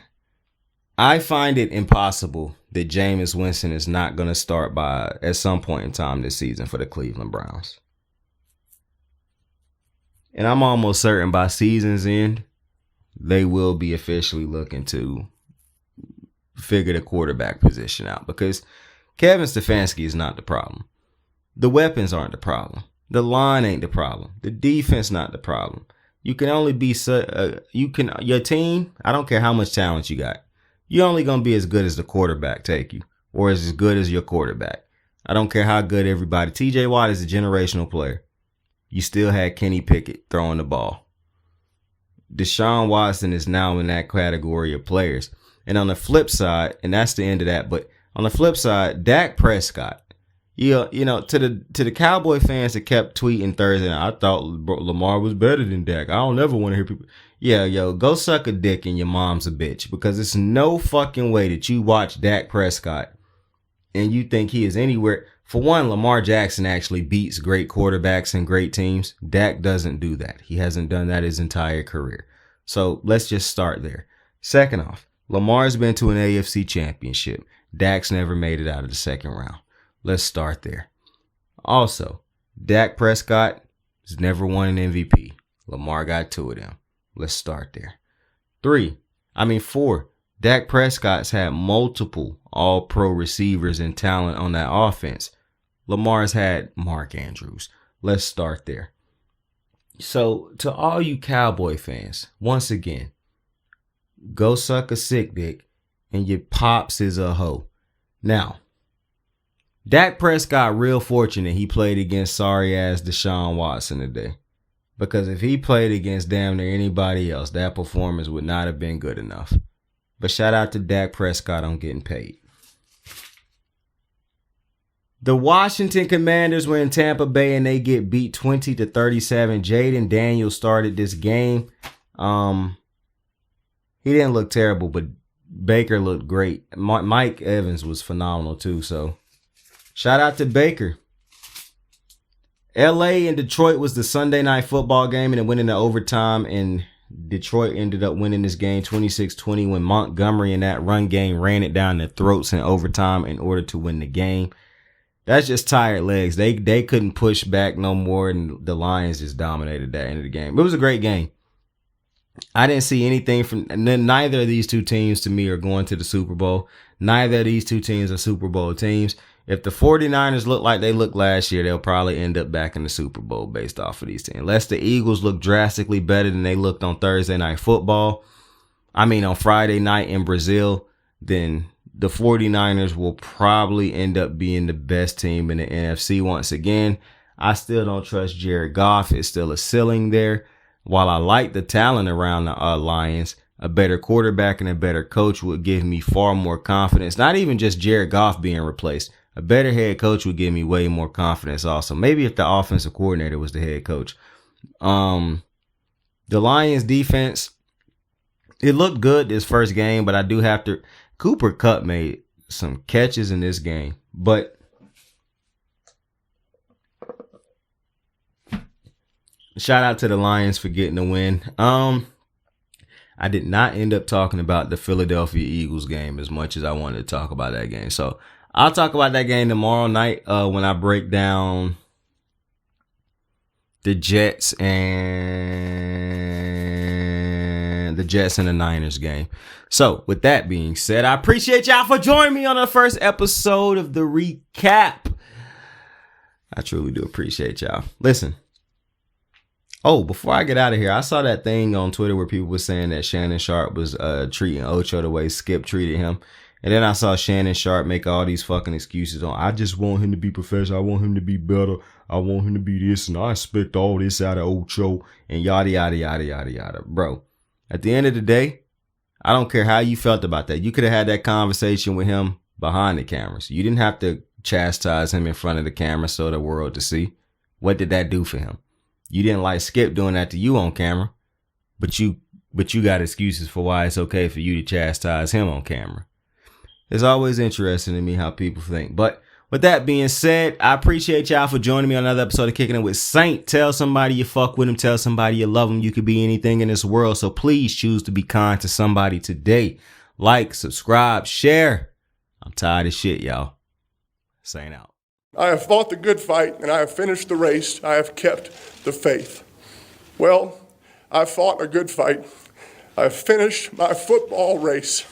I find it impossible that Jameis Winston is not going to start at some point in time this season for the Cleveland Browns. And I'm almost certain by season's end, they will be officially looking to figure the quarterback position out, because Kevin Stefanski is not the problem. The weapons aren't the problem. The line ain't the problem. The defense not the problem. You can only be your team. I don't care how much talent you got. You're only gonna be as good as the quarterback take you, or as good as your quarterback. I don't care how good everybody. T.J. Watt is a generational player. You still had Kenny Pickett throwing the ball. Deshaun Watson is now in that category of players. And on the flip side, and that's the end of that, but on the flip side, Dak Prescott, to the Cowboy fans that kept tweeting Thursday night, I thought Lamar was better than Dak. I don't ever want to hear people. Yeah, go suck a dick and your mom's a bitch, because it's no fucking way that you watch Dak Prescott and you think he is anywhere. For one, Lamar Jackson actually beats great quarterbacks and great teams. Dak doesn't do that. He hasn't done that his entire career. So let's just start there. Second off, Lamar's been to an AFC championship. Dak's never made it out of the second round. Let's start there. Also, Dak Prescott has never won an MVP. Lamar got 2 of them. Let's start there. 4. Dak Prescott's had multiple all-pro receivers and talent on that offense. Lamar's had Mark Andrews. Let's start there. So, to all you Cowboy fans, once again, go suck a sick dick and your pops is a hoe. Now, Dak Prescott real fortunate he played against sorry-ass Deshaun Watson today. Because if he played against damn near anybody else, that performance would not have been good enough. But shout out to Dak Prescott on getting paid. The Washington Commanders were in Tampa Bay and they get beat 20-37. Jaden Daniels started this game. He didn't look terrible, but Baker looked great. Mike Evans was phenomenal too. So shout out to Baker. LA and Detroit was the Sunday night football game, and it went into overtime, and Detroit ended up winning this game 26-20 when Montgomery and that run game ran it down their throats in overtime in order to win the game. That's just tired legs. They couldn't push back no more, and the Lions just dominated that end of the game. It was a great game. I didn't see anything from neither of these two teams to me are going to the Super Bowl. Neither of these two teams are Super Bowl teams. If the 49ers look like they looked last year, they'll probably end up back in the Super Bowl based off of these teams. Unless the Eagles look drastically better than they looked on Thursday Night Football. On Friday night in Brazil, then the 49ers will probably end up being the best team in the NFC once again. I still don't trust Jared Goff. It's still a ceiling there. While I like the talent around the Lions, a better quarterback and a better coach would give me far more confidence. Not even just Jared Goff being replaced. A better head coach would give me way more confidence also. Maybe if the offensive coordinator was the head coach. The Lions defense, it looked good this first game, but I do have to... Cooper Kupp made some catches in this game, but shout out to the Lions for getting the win. I did not end up talking about the Philadelphia Eagles game as much as I wanted to talk about that game. So I'll talk about that game tomorrow night when I break down the Jets and the Niners game. So with that being said, I appreciate y'all for joining me on the first episode of the recap. I truly do appreciate y'all. Listen. Oh, before I get out of here, I saw that thing on Twitter where people were saying that Shannon Sharp was treating Ocho the way Skip treated him. And then I saw Shannon Sharp make all these fucking excuses on, I just want him to be professional. I want him to be better. I want him to be this. And I expect all this out of Ocho and yada, yada, yada, yada, yada. Bro, at the end of the day, I don't care how you felt about that. You could have had that conversation with him behind the cameras. You didn't have to chastise him in front of the camera so the world to see. What did that do for him? You didn't like Skip doing that to you on camera, but you got excuses for why it's okay for you to chastise him on camera. It's always interesting to me how people think. But With that being said, I appreciate y'all for joining me on another episode of Kicking It with Saint. Tell somebody you fuck with him. Tell somebody you love him. You could be anything in this world. So please choose to be kind to somebody today. Like, subscribe, share. I'm tired of shit, y'all. Saint out. I have fought the good fight and I have finished the race. I have kept the faith. Well, I fought a good fight. I've finished my football race.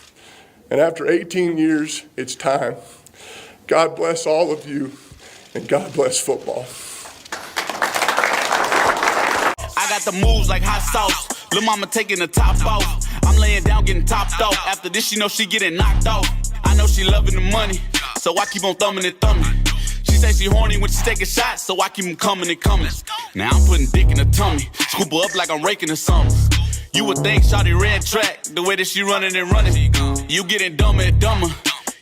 And after 18 years, it's time. God bless all of you, and God bless football. I got the moves like hot sauce. Lil' mama taking the top off. I'm laying down getting topped off. After this, you know she getting knocked off. I know she loving the money, so I keep on thumbing and thumbing. She say she horny when she taking shots, so I keep them coming and coming. Now I'm putting dick in her tummy. Scoop her up like I'm raking her something. You would think shawty ran track, the way that she running and running. You getting dumber and dumber.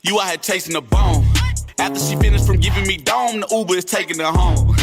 You out here chasing the bone. After she finished from giving me dome, the Uber is taking her home.